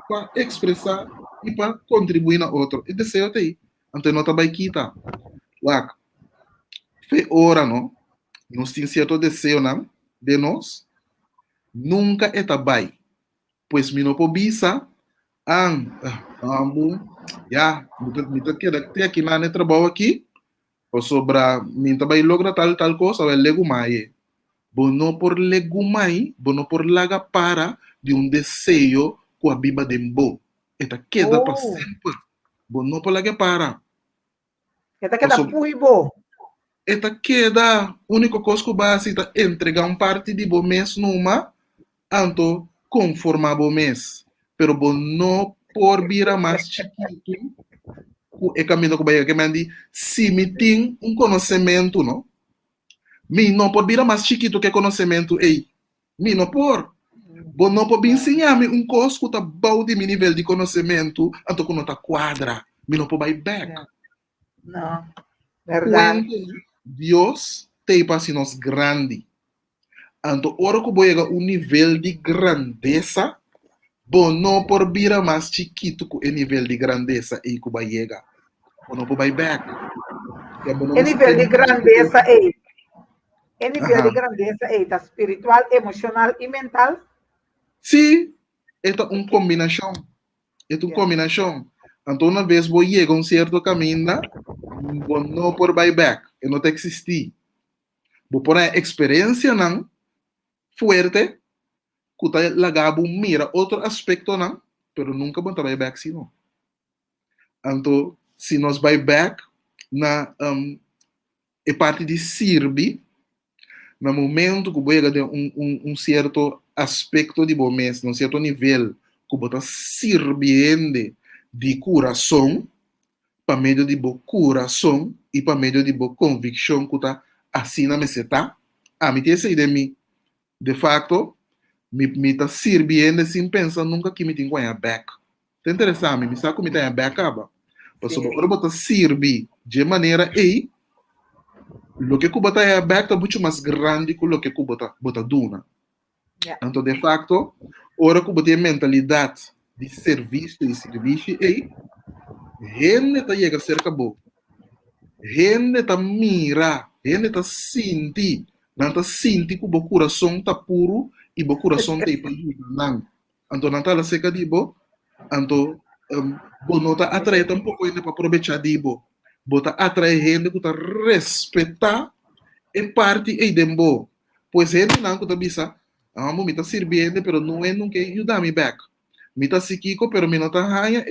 para expressar e para contribuir na outro, e desejo ter, então não está vai quitar, lá, foi hora, não? Nós temos certo desejo, não? De nós, nunca é tabai, pois me não pobisa, ya, mita queda aqui na trabalho aqui, ou sobra, minta vai logra tal coisa, vai legumai. Bono por legumai, bono por laga para de um desejo com a biba de mbo. Eta queda para sempre. Bono por laga para. Eta queda puibo. Eta queda, único coisa que base é entregar parte de bo mês numa, anto conformar bo mês. Pero bono por vira mais chiquito, o caminho que vai que mandi, se me tem um conhecimento, não? Me não pode virar mais chiquito que conhecimento, ei. Me não por. Bom, não pode ensinar-me um coisa que está bom de meu nível de conhecimento, então que não está quadra. Me não pode ir back. Não, verdade. Deus tem para si nós grande. Então, hora que vai um nível de grandeza, bom, não por virar mais chiquito que o nível de grandeza e que vai chegar. Bom, não pode ir back. O nível de grandeza é em nível de grandeza é espiritual, emocional e mental? Sim, é uma combinação. É uma combinação. Então, uma vez vou chegar a um certo caminho, vou não por buyback, e não tem que existir. Vou por uma experiência não forte, que está lagado mira outro aspecto não, pero nunca vou estar buyback sim não. Então, se nós buyback na é parte de servir, no momento que você tem um certo aspecto de bom mês, um certo nível, que você está servindo de coração, para meio de bom coração e para meio de boa convicção que está assim na meseta, me tem essa ideia de facto, me está servindo sem pensar nunca que me tem que ganhar back. Está interessante, me sabe como me tem back, Porque agora você serve de maneira aí, o que Cuba está aberto é muito mais grande que o que Cuba está dando. Então, de facto, ora Cuba tem mentalidade de serviço e serviço, e gente está chegando cerca boa. Gente está mira, gente está sentir, não está sentir que o coração está puro e o coração está para ajudar. Então, não está cerca de bo, então, não está atraído um pouco ainda para aproveitar de bo. Bota atrai gente que está respeitar e parte e dembo. Pois gente não que está bisa Amo, me tá sirviendo, pero não é nunca ayuda-me back. Me tá siquico, pero me não tá raia,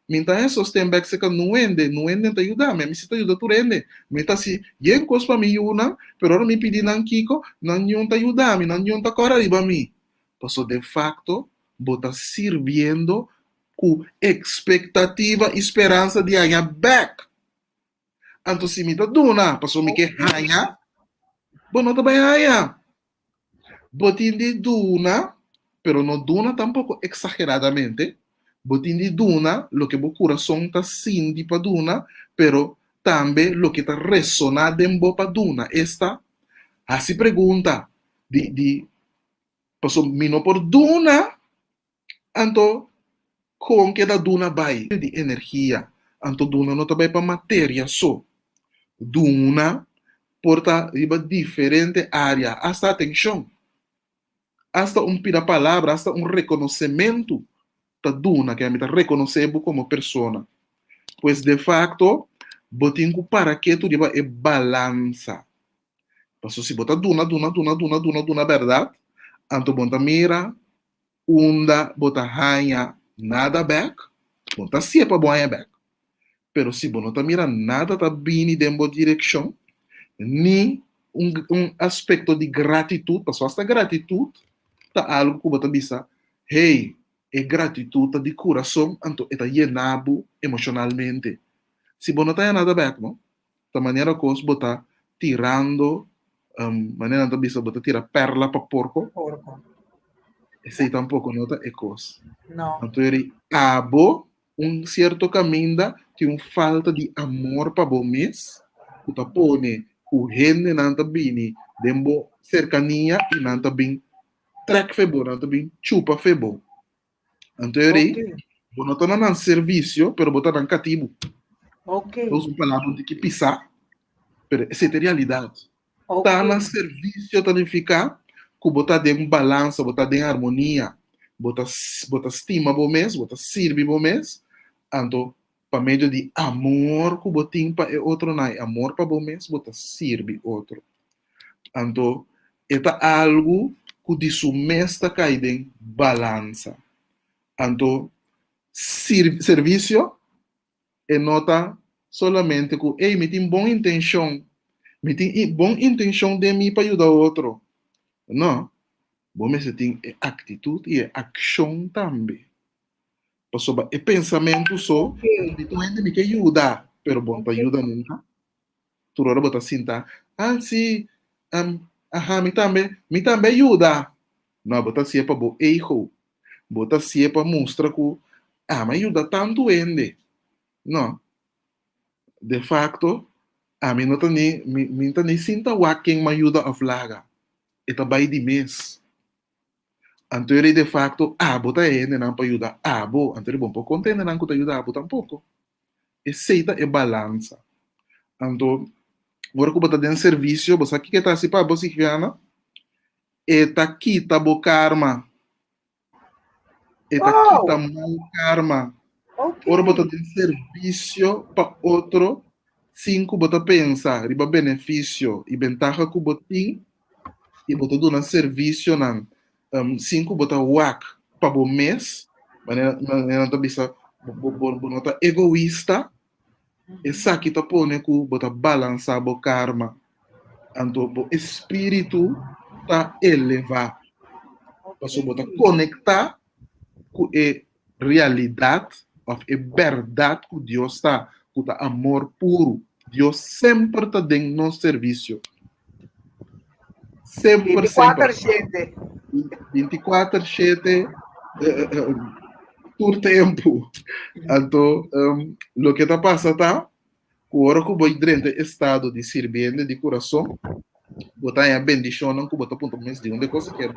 me tá sostém back, seca não ende tá ayuda-me, me se tá ajuda tu rende. Me tá si, yen cos pa mi una, pero ora me pedi nan kiko, nan yon tá ayuda-me, nan yon tá cora riba mi. Passo de facto, bota sirviendo com expectativa, esperança de ganhar back. Anto si me tá duna, passo me que raia, bom não tá bem raia. Botindi duna, pero no duna tampoco exageradamente. Botindi duna, lo que bo corazón ta sindi pa duna, pero también lo que ta resona dembo pa duna. Esta, así pregunta, paso mino por duna, anto con que da duna bai, di energia, anto duna no ta bai pa materia so. Duna porta riba diferente área, hasta atención. Hasta pira palavra, hasta reconhecimento da duna, que a mim reconhecebo como persona. Pois, de facto, botinho para que tu diba é balança. Passo se bota duna, verdade, anto bonta mira, unda, bota ranha, nada back, bonta siepa boa back. Pero se bonta mira, nada tá bini dembo direção, ni aspecto de gratitude, passo hasta gratitude, tá algo que você bisa, hey, é gratitude de coração, então está llenado emocionalmente. Se você não tem nada back, não? Da maneira que você está tirando, maneira que você está tirando perla para porco, esse tampouco não é coisa. Não. Então, ele abo certo caminho que falta de amor para você mesmo, que está pone o rende não está bem, dembo cercania e não está bem track febo, não também chupa febo. Então, não está no serviço, pero botar no cativo. Ok. Então, uma palavra de que pisar, pero essa é a realidade. Está no serviço, significa que botar de balança, botar de harmonia, botar estima bom mês, botar sirve bom mês, então, para meio de amor que botim para outro não, amor para bom mês, botar sirve outro. Então, é algo que de sumesta caída em balança. Então, serviço é nota solamente que, ei, me tem boa intenção de mim para ajudar o outro. Não. Bom, mas tem atitude e ação também. Passou é pensamento só, de tu ainda me quer ajudar, pero bom, para ajudar nunca. Tu hora botar cinta, sim, me também ajuda. Não, bota se é para bo erro. Bota se é para mostrar que me ajuda tanto ende. Não. De facto, mim não tá nem sinta quem me ajuda a flaga. Eta vai de mês. Então, de facto, bota ende não para ajudar. Bo, então, bom, por contente não que ajuda, tampouco. Essa é balança. Então, agora que bota dentro serviço, você aqui que está assim para você gana, eta quita bo karma. Eta quita mal karma. Ora bota de serviço para outro, 5 bota pensar, riba benefício e ventaja que botin, e bota do serviço nan 5 bota wak para bo mês, maneira tá bisa bota egoísta, essa aqui tá pone que bota balançar bo karma, então bo espírito tá elevar, passou bota conectar com a realidade, of a verdade que Deus está, com o amor puro. Deus sempre está dentro do nosso serviço. Sempre, 24/7. 24/7, por tempo. Então, o que está passando está, agora que eu vou dentro do estado de servindo de coração, botar em a bendição, não que botar ponto mais de onde coisa quer.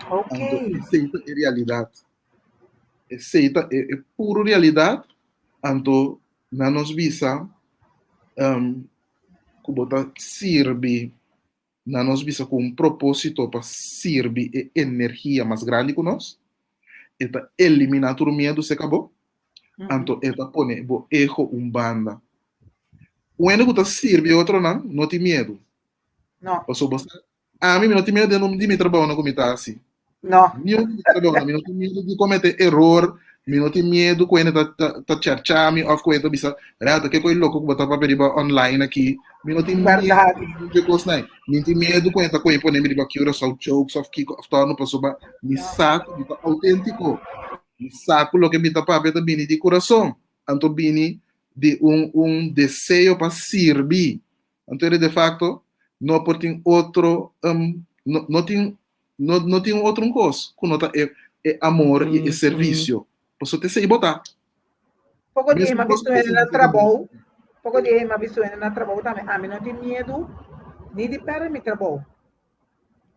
Ok. Aceita a realidade. Aceita é pura realidade. Então, na nos visa, que botar serve, na nos visa com propósito para servir a energia mais grande que nós. Eta eliminar o medo, se acabou. Então, eta pone bo erro banda. O único que serve outro não tem medo. Não. Passou você A mim não tem medo de me trabalhar como está assim. Não. Eu não tenho medo de cometer erro, eu não tenho medo quando tá cercando ou quando bisa, realmente que coisa louco que botar para pedir online aqui, eu não tenho Verdade. medo de coisa não, eu tenho medo quando tá coisa para me aqui só jokes of que torno para soba, me saco, me tá autêntico, me saco lo que me tá para tá bini de coração, anto bini de desejo para servir, então de facto não pode outro, não tem não tem outro coisa. Conota é amor e serviço. Posso te sei botar. Pouco de Mesmo uma coisa pessoa que você na fica bem. trabalho, pouco de uma pessoa na trabalho também. A mim não tem medo nem de perder meu trabalho.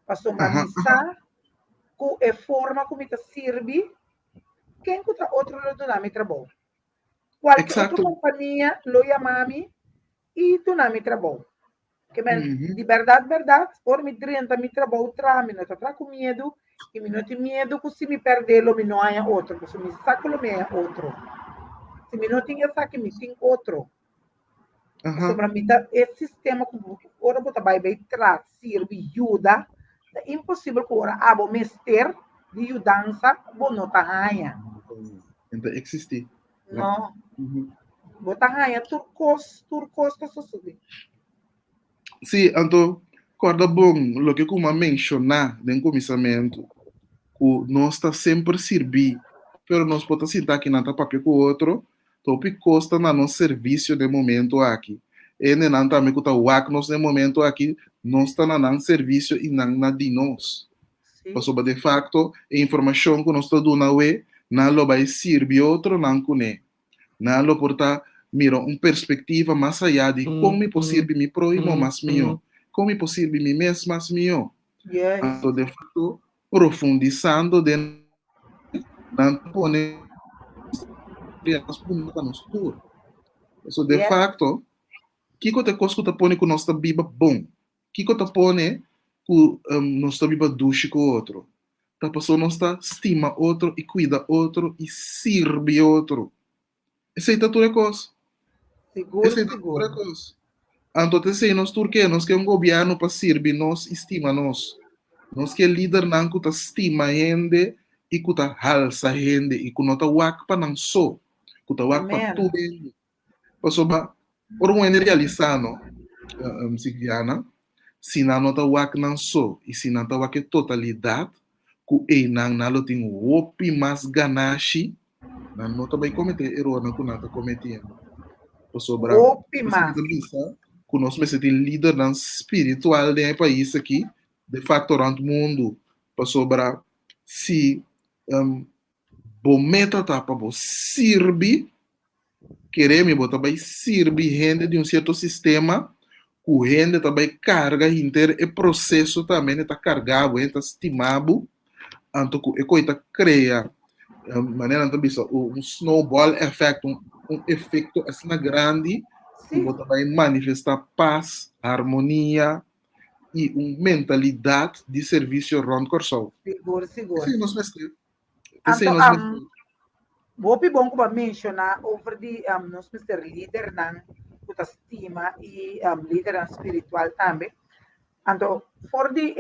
Passou uma Aham, missa, com a forma como está serve, quem contra outro lado na meu trabalho. Qualquer outra exato. companhia, lo chamami e tu na meu trabalho. Que Uhum. de verdade, por me 30 mi trabalho tra, me não tá com medo, e me não tem medo que se me perder, lo me não há outro, se me saco, lo me há outro. Se me não tem essa, que me tem outro. Aham. Sobre mim, esse sistema, ora bota vai tra, serve, ajuda, é impossível que ora abo mester de ajudança, bom não tá ganha. Então, existe. Não. Não, Uhum. bota ganha, turcos, que sucede. Sim, então, corda bom, o que como mencionar no começamento, que nós está sempre servir, pero nós podemos sentar aqui na papel com o outro, topi costa na nosso serviço de momento aqui. E não também que está o nós de momento aqui, nós está na nosso serviço e não na de nós. Sim, Passou de facto, a informação que nós está dando é, não lo vai servir outro, não cune. Não lo porta, mira, uma perspectiva mais allá de como é possível me próximo mais meu, como é possível me mesmo mais meu. yes, Então, de facto, profundizando de não pone as punta nos tour. So, de yes, facto, kiko te kosko te pone com nossa biba bom. Kiko te pone com nossa biba duche com outro. Ta pessoa não está estima outro e cuida outro e sirve outro. Essa é a tudo coisa. seguro, Essa é a tudo seguro. coisa. Então, te sei nós turquenos que um governo para servir nós, estima nós. Nós que líder não que estima gente e que halsa gente e que não está wak para não só. Que está wak para Amém. tudo. Pasoba, por um realizando, Silviana, se não nota wak não só, e se não está wak totalidade, que ei não tem o opi mais ganache, não nota vai cometer erro não que não está cometendo. Pasoba, você me Opimas. bisa, que nós precisamos de líder não espiritual do país aqui, de facto, durante o mundo, pasoba, se bom meta tá para servir queremos botar vai servir gente de um certo sistema, o gente também carga inteiro e processo também está carregado, está estimado, então que coisa cria maneira também um snowball effect, efeito assim grande que Sim, bota vai manifestar paz, harmonia e uma mentalidade de serviço rondo coração. seguro, Esse seguro. é o nosso mestre. Esse é o Então, nosso mestre. vou bom como mencionar over de nós Mr. Líder nan puta estima e líder espiritual também. Então, for de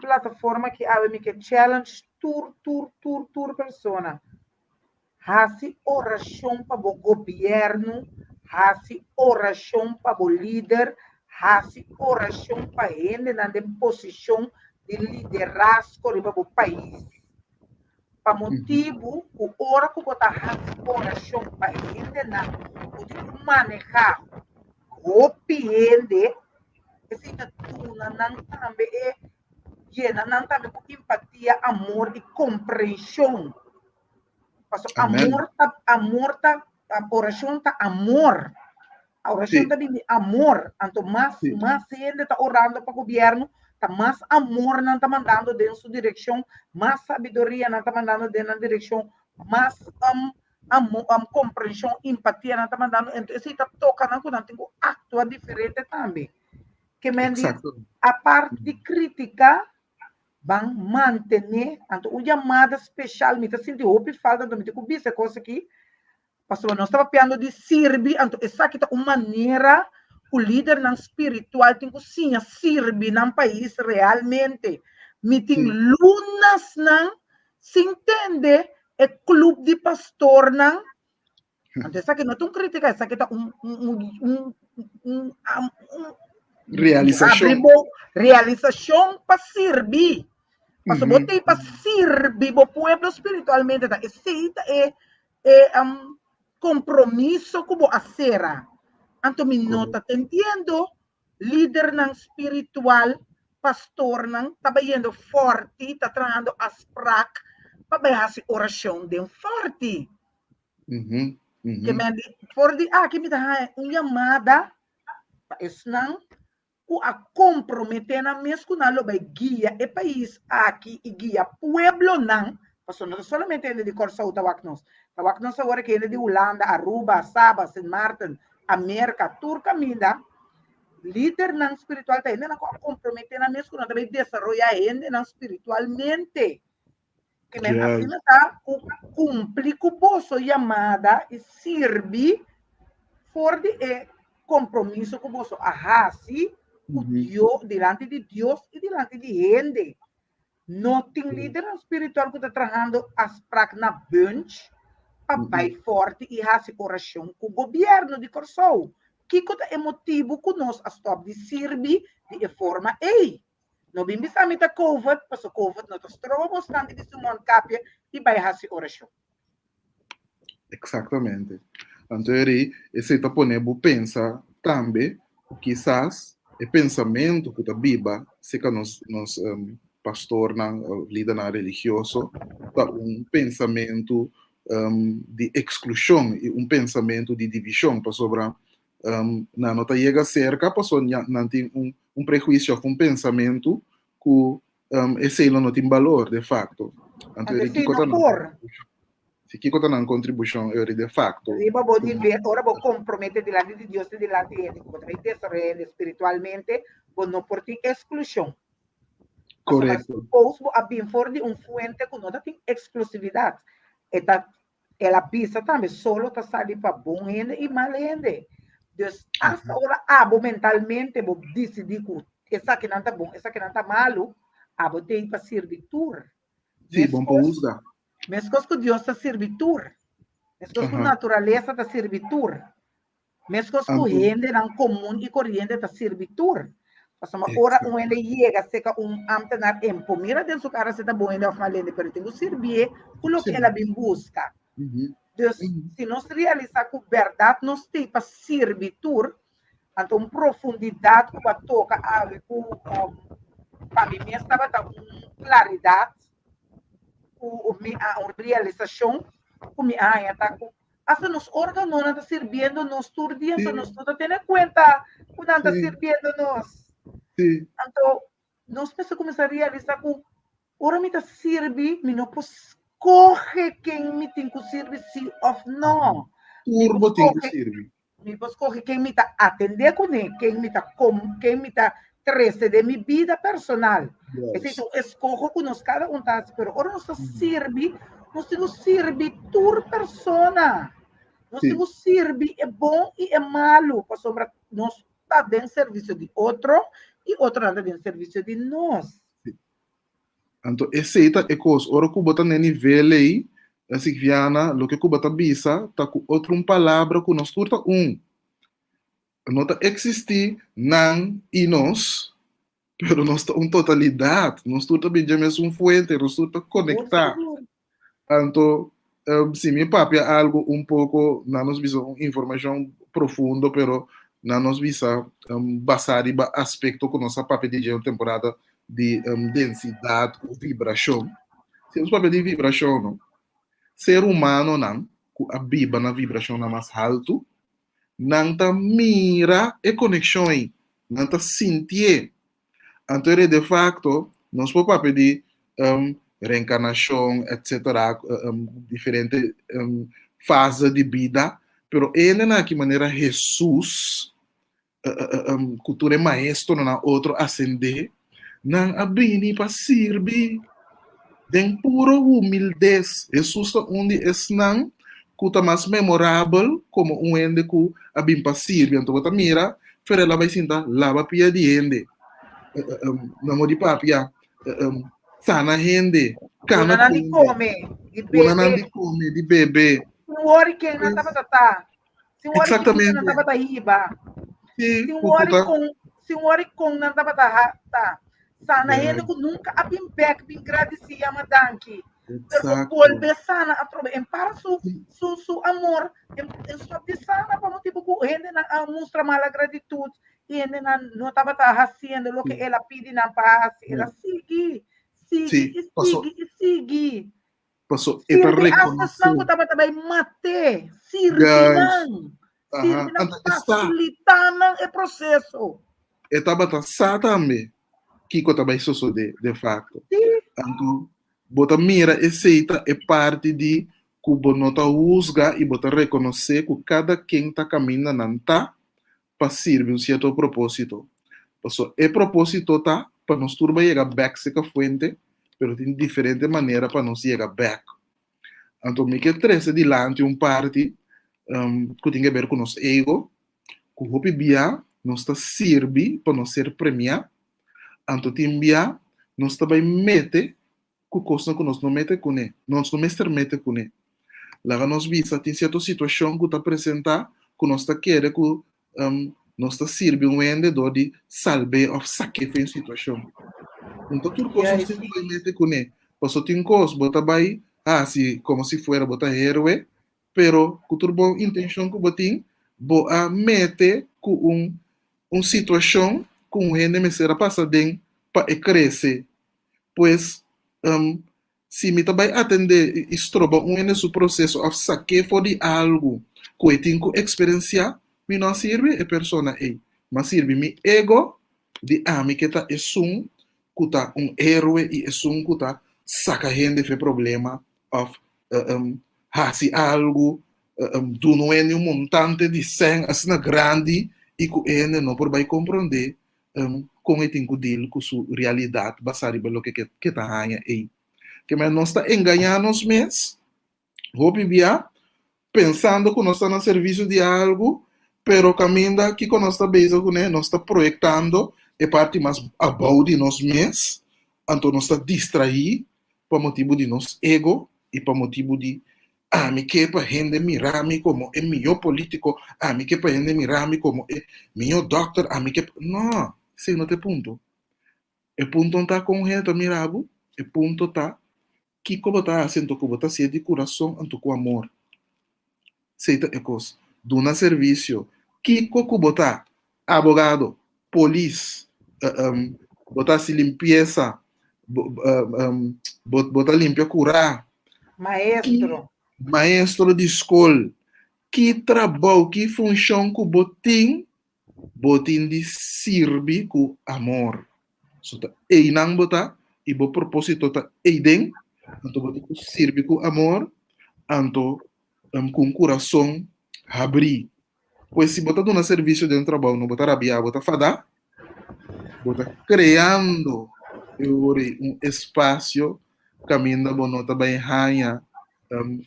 plataforma que há me que challenge tour persona. Hasi oração para o governo, hasi oração para o líder, hasi oração para ele na posição de liderazgo para o país. Para motivo, o hora que você hasi oração para ele na o manejar o piende, esse tu não também é llena não também com empatia, amor e compreensão. Pastor, Amém. a oração está amor. A oração Sim, está de amor. Então, sim. mais gente está orando para o governo, tá mais amor não está mandando dentro da sua direção, mais sabedoria não está mandando dentro da direção, mais compreensão, empatia não está mandando. Então, isso está tocando com um acto diferente também. Que me diz, Exato. a parte de crítica, vão manter então uma chamada especial me senti hope falta do me que essa coisa aqui pastor nós estava piando de servir então essa aqui uma maneira o líder não espiritual tem que sim servir no país realmente. Meeting lunas não se entende é clube de pastor não. Antes que não tem crítica, essa que tá realização para servir. Mas botei para servir o povo espiritualmente. Esse é compromisso com a sera. Então, me nota, entendo, líder não espiritual, pastor não, está vendo forte, está trazendo as práticas, para ver a oração de forte. Que me forte, que me dá uma chamada, isso não, a comprometer na mesma na loba guia e país aqui e guia pueblo não, porque não somente ele de Corsau Tawaknos agora que ele de Holanda, Aruba, Saba, Saint Martin, América, Turca, Minda, líder não espiritual tá ainda não comprometer na mesma também desenvolver ainda não espiritualmente. Que me assim tá cumprir com a chamada e servir for de compromisso com você. Sim, Dios, delante de Deus e delante de gente. Não tem líder espiritual que está trabalhando as práticas na bunch, papai forte e raça coração com o governo de Corsou. Que é motivo que nós estamos de servir de forma ei. Não bem pensar da COVID, porque o COVID não está bastante de sumar capia e vai raça oração. Exatamente. Então, esse está ponendo pensa também, quizás, o pensamento que a Bíblia, se que nós pastor, líder religioso, pensamento de exclusão e pensamento de divisão, para sobre na nota chega cerca, passou não tem prejuízo, pensamento que esse não tem valor, de facto. Então, se que está na contribuição é de facto. Riba vou dizer, ora vou comprometer diante de Deus e diante de ele, como também espiritualmente, vou não por ti exclusão. Correto. Mas a bem for de fuente que não tem exclusividade. Ela pisa também, solo está saindo para bom gente e mal gente. Então, hasta agora, mentalmente, vou decidir que essa que não está bom, essa que não está malo, vou ter para servitur. Sim, bom para usar. Mas que Deus está servitur. Mas que a natureza está servitur. Mas que a gente não comum e corrente está servitur. Mas agora, ele chega, seca amtenar empo. Mira dentro do cara, se está bom, ele é falando, pero tem que servir o que ela vem busca. Então, se nós realizar com verdade, nós temos para servitur, então, profundidade, que vai tocar, para mim, estava com claridade, a realização, como nos órgãos não está servindo nos turdias, nós não temos conta que não está servindo nós. Então, nós precisamos começar a realizar que ora me está servindo, me não posso escolher quem me tem que servir, sim ou não. Turbo tem que servir. Me posso escolher quem me está atender com ele, quem me está trece de minha vida personal. Então, escolho que nós cada está, pero ora nós servir, nós temos que servir tua persona. Nós temos que servir é bom e é malo, para sobre nós está dentro serviço de outro e outro anda dentro serviço de nós. Então, esse é coisa, ora que bota no nível aí, assim que viana, lo que bota bisa, tá com outra palavra que nós turta não está existir não e nós, pero nós está uma totalidade, nós turta bem mesmo fuente, nós turta conectar. Então, se me papi é algo pouco, não nos visão informação profunda, pero não nos visa basar em aspecto que nossa papi de uma temporada de densidade, vibração. Se nos papi de vibração, não, ser humano não, a biba na vibração na mais alto, não tá mira e conexão aí, não tá sentir. Então, de facto, nós podemos pedir reencarnação, etc., diferentes fases de vida, pero ele na que maneira Jesus, cultura maestro na outro ascender, não abrir para servir, den puro humildez, Jesus onde es não kuta mais memorável como ende ku abim passir, então bota mira, fere la vai sinta lava pia di ende, namo di papia, sana hende, Dona cana Nandi kunde, come, di una bebê, nandi come di bebê. senhor quem não estava tá, senhor que não Exatamente. estava tá riba, Sim, senhor com não estava tá, sana yeah, ainda que nunca a bem back bem agradecia madanki, pero exacto. volver sana a trobe, em para su amor, em sua de sana para tipo que ainda na mostra mala gratitude e ainda não estava tá fazendo o que Sim, ela pede na paz, ela yeah. sigue, sigue Sim, e sigue e sigue. passou, é para Sirbi asas nang reconhecer, kutabay mate. Sirbi guys, nang. Sirbi aham, nang anda está, facilitar nang e processo. estava tá também, que eu também sou de facto. Sim. Então, bota mira e aceita é parte de que o nota usga e bota reconhecer que cada quem está caminhando não tá para servir um certo propósito. Passou, é propósito tá para nós turba chegar back se a fuente, pero tem diferente maneira para nós chegar back. Então, me que trece dilante parte que tem a ver com nosso ego, que o hopi bia, nós está serve para nós ser premiar, então tem bia, nós também mete, que coisa que nós não mete com ele, nós não mete com ele. Lá nós visa, tem certa situação que está apresentar, que nós está querendo que nós está serve um vendedor de salve ou saque em situação. Então, tudo coisa nós temos que meter com ele. Passou tem coisa, bota vai, se, como se fuera, bota héroe, pero com toda boa intenção que botin, boa mete com situação com o rende me será passar para crescer. Pois, se me também atender estroba nesse processo a saque for de algo que eu tenho que experienciar, me não serve a persona aí, mas serve me ego de me que tá que um héroe e que tá saca gente de problema of se algo do não é um montante de 100 assim grande e que ele não pode compreender com ele tem que deal com sua realidade baseada pelo que tá aí que mas nós está enganando os mesmos vou via pensando que nós está no serviço de algo pero caminho que nós está bem com ele nós está projetando é parte mais about de nós mesmos então nós está distraído por motivo de nosso ego e por motivo de me que para gente mirar-me como é melhor político me que para gente mirar-me como é melhor doctor me que não, esse não é ponto o ponto não está com gente mirabo o ponto está que como está sendo como está sendo de coração anto com amor seita é coisa dona serviço que como está abogado polícia botar se limpeza botar limpia curar Maestro. maestro de escola que trabalho que função que botin de servir com amor so ta e nang bota e bo propósito ta e den anto botin ku servir com amor anto com coração abrir pois se botar no serviço de trabalho não botar rabia botar fada botar criando espaço caminho bonota bem ranha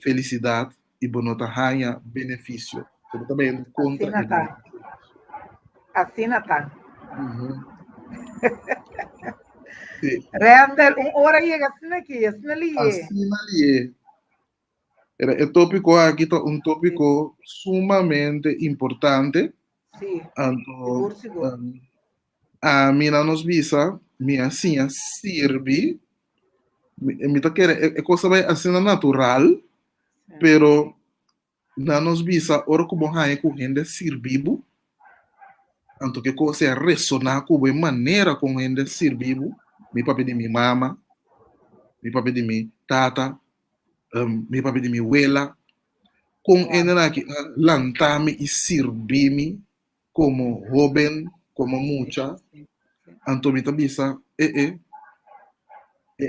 felicidade e bonota ranha benefício so também contra Assim tá. Assim tá. Uhum. Sim. Randall, hora chega assim ali. Assim ali é tópico aqui um tópico sumamente importante. Sim. Então, Seguro. a mim nos visa, minha assim serve, me tá querendo é coisa bem assim natural, pero na nos visa ora como há com gente servibo, então que coisa é ressonar com a maneira com gente servibo, me papi de minha mama, me papi de minha tata, me papi de minha abuela, com ele aqui lantame e servir-me como jovem, como mucha, então me tabisa é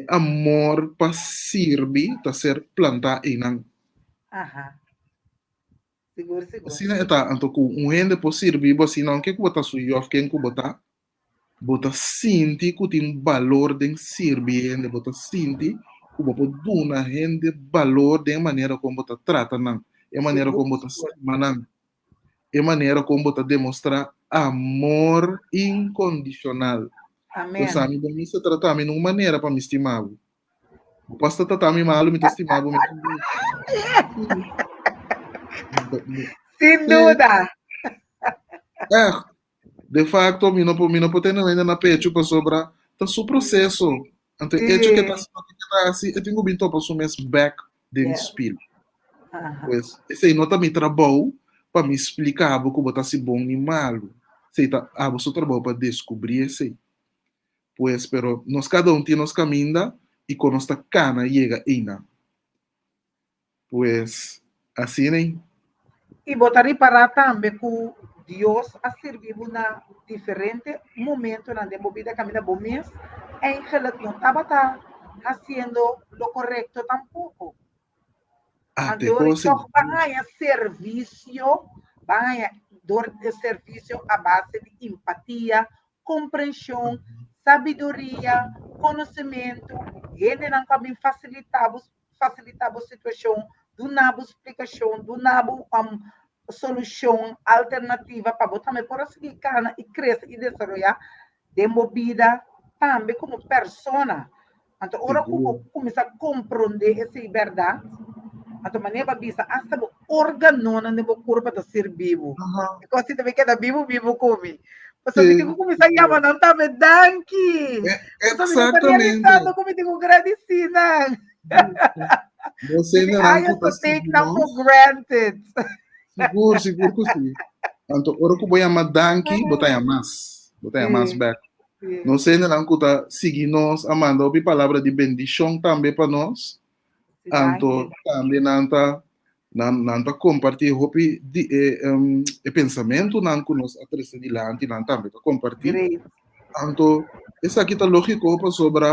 amor para servir, para ser plantar em nang. Aham. Seguro. Assim é tá, então com rende por servir, assim não que botar sui of quem que bota sinti que tem valor de servir, bota sinti que bota duna rende valor de maneira como bota trata nang. é maneira Seguro, como bota seguro. estima nan, é maneira como bota demonstrar amor incondicional. Então, Amém. sabe, me se tratar de uma maneira para me estimar. Posso tratar me mal, me estimar, me Sem Sim, dúvida. é, de facto, me não pode ainda na pecho para sobrar, tá seu processo. Então, hecho que está Sim. assim, eu tenho vindo para assumir back den Yeah. spiel. Aham. Pois, esse aí não tá me trabalho para me explicar como está se bom e malo. Sei tá, você trabalho para descobrir esse aí. Pois, pero nós cada um tem nosso caminho e quando nossa cana chega aí, pois, assim, né? E botar para também que Deus a servido na diferente momento na vida caminha bom mês, em relação não estava fazendo o correto tampoco. Até Anterior, coisa, então, vai a serviço, vai a dor de serviço à base de empatia, compreensão, sabedoria, conhecimento, e não também facilitava a situação, do nabo explicação, do nabo solução alternativa para botar também por seguir cana e crescer e desenvolver de movida também como persona. Então, agora seguro. como começar a compreender essa verdade, atau maneba bisa hasta mo organo na nebo kurpa to ser vivo. Aham. Ikaw si tabi kada vivo kumi. Pasabi Sim, ko kumi sa yaman ang tabi, danki. Pasabi ko exatamente. realizado kumi di ko gradisina. Você Bibi ainda não ayos está to take na seguindo. for granted. Seguro, seguro que sim. Então, ora que eu vou chamar Danke, botar mais Sim, back. sim, Não sei ainda não que está seguindo nós, Amanda, ouvi palavra de bendição também para nós. si Então, danki. também não está compartilhar o pensamento não que nós atrás de lá, não também está compartilhar. Great. Então, essa aqui está lógico para sobre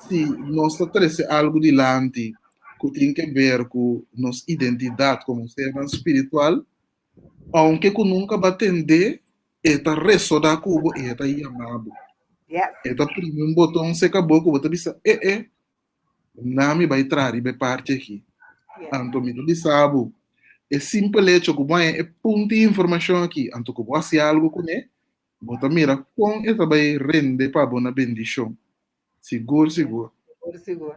se nós trazemos algo de lante que tem que ver com nossa identidade como ser espiritual, aunque que nunca vai atender, está ressonar cubo e está chamado. Yes. Está primeiro um botão, se acabou, que você diz, não me vai trazer, vai parte aqui. Yes. Então, me diz, sabe, é simples hecho que vai é ponto de informação aqui. Então, que você algo com ele, bota mira, com essa vai render para boa bendição. Seguro, Yes. seguro. Seguro, seguro.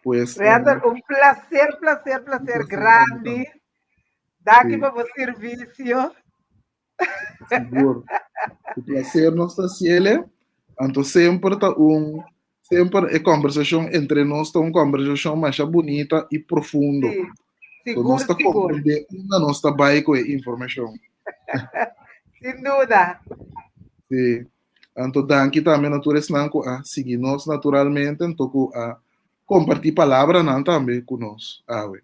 Pues, Leandro, un placer placer para mim grande. também. Daqui Sim, para o serviço. seguro. O prazer não está cielo. Então, sempre está sempre é conversação entre nós, está uma conversação mais bonita e profunda. Sim, Então, nós seguro, está seguro. compreendendo uma nossa baia com a informação. Sem dúvida. Sim. Então, daqui também, naturalmente, não a seguir nós naturalmente, então, a compartilhar palavra não também conosco. Ué.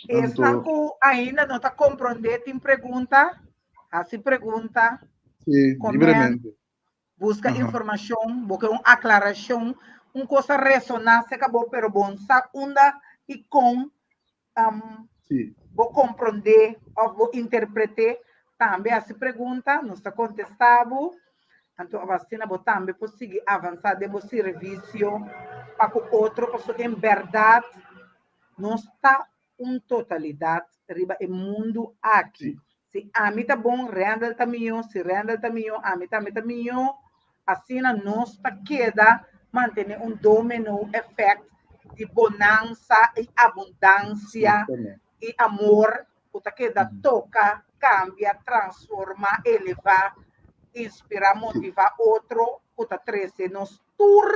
Então, Estanco ainda não está compreendendo, tem pergunta, assim pergunta, sim, comenta, livremente. busca Aham. informação, busca uma aclaração, uma coisa ressonância, acabou, pero bom, sa unda e com, Sim, vou compreender, ou vou interpretar, também assim pergunta, não está contestado, então a vacina vou também conseguir avançar, devo serviço, para que o outro, porque em verdade, não está uma totalidade riba o mundo aqui. sim. Se a mim tá bom, renda tá minho, se renda tá minho, a mim tá minho, assim nós tá queda manter um domino effect de bonança e abundância Exatamente. e amor, o tá queda Uhum. toca, cambia, transforma, elevar, inspirar, Sim, motivar outro, o tá 13 nos tour,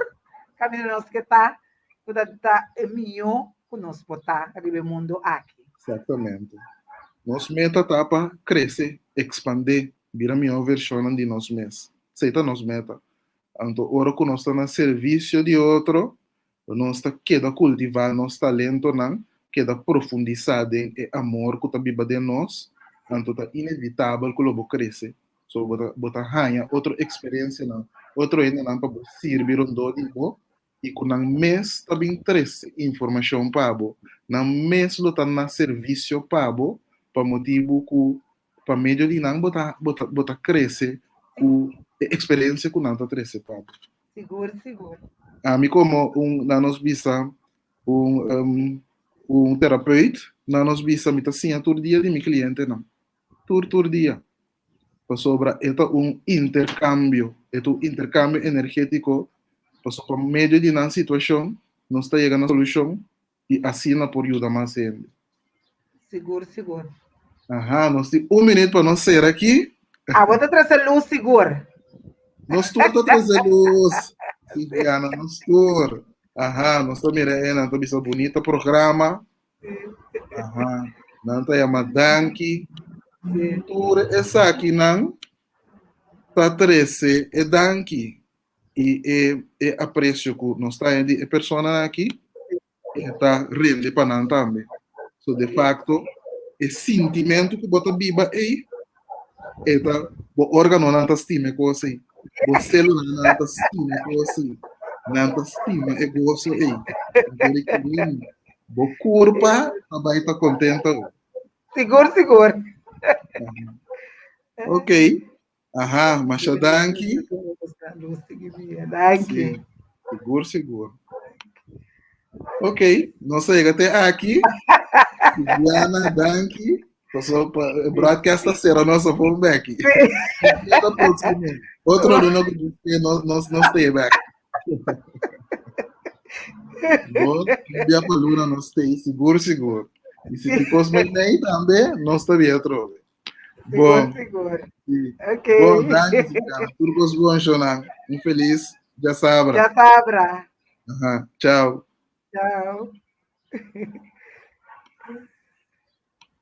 caminho nós que tá, o tá minho, o nós botar ribe mundo aqui. exatamente. Nossa meta está para crescer, expandir, virar a melhor versão de nós mesmos. Aceita nossa meta. Então, ora que nós estamos a serviço de outro, nós está queda cultivar nosso talento, não? Queda profundizar em amor que está viva de nós, então está inevitável que o crescer. So, bota ganha outra experiência, não? Outro ainda não para servir um do e com o mês também traz informação para bo, na mês lo está na serviço para bo, para motivo que para meio de não bota crescer com experiência que não está crescer para Seguro, seguro. a mim como na nos visa um, um terapeuta, não nos bisa mita sim todo dia de meu cliente não. Todo dia. Para sobra é intercâmbio energético, para por meio de uma situação, nós está chegando a solução e assina por ajuda mais gente. Seguro. Aham, nós temos minuto para nós sair aqui. Vou te trazer luz seguro. Nós estamos trazendo luz. Silviana, nós estamos. Aham, nós estamos mirando, nós estamos bonito programa. Aham, não está chamando Danke. Tudo essa aqui não está trece é Danke. E aprecio que nós está indo a pessoa aqui está rende para nós também. So, de facto, o sentimento que bota biba aí o órgano não está estima coisa aí. O célula não está estima coisa aí. Não está estima é gosto aí. O corpo também está contente. Seguro. Ok. Aham, mas danke. Danke. Seguro. Ok, não sei até aqui. Diana, danke. Broadcast será nosso back. Outro aluno que nós temos back. Bom, dia para Luna nós temos seguro. E se ficou nem também, nós também trove. Bom. Seguro. Sim. Ok. Bom, danke, Zicana. Tudo bom, Shonan. Feliz. Já sabra. Já sabra. Aham. Tchau. Tchau.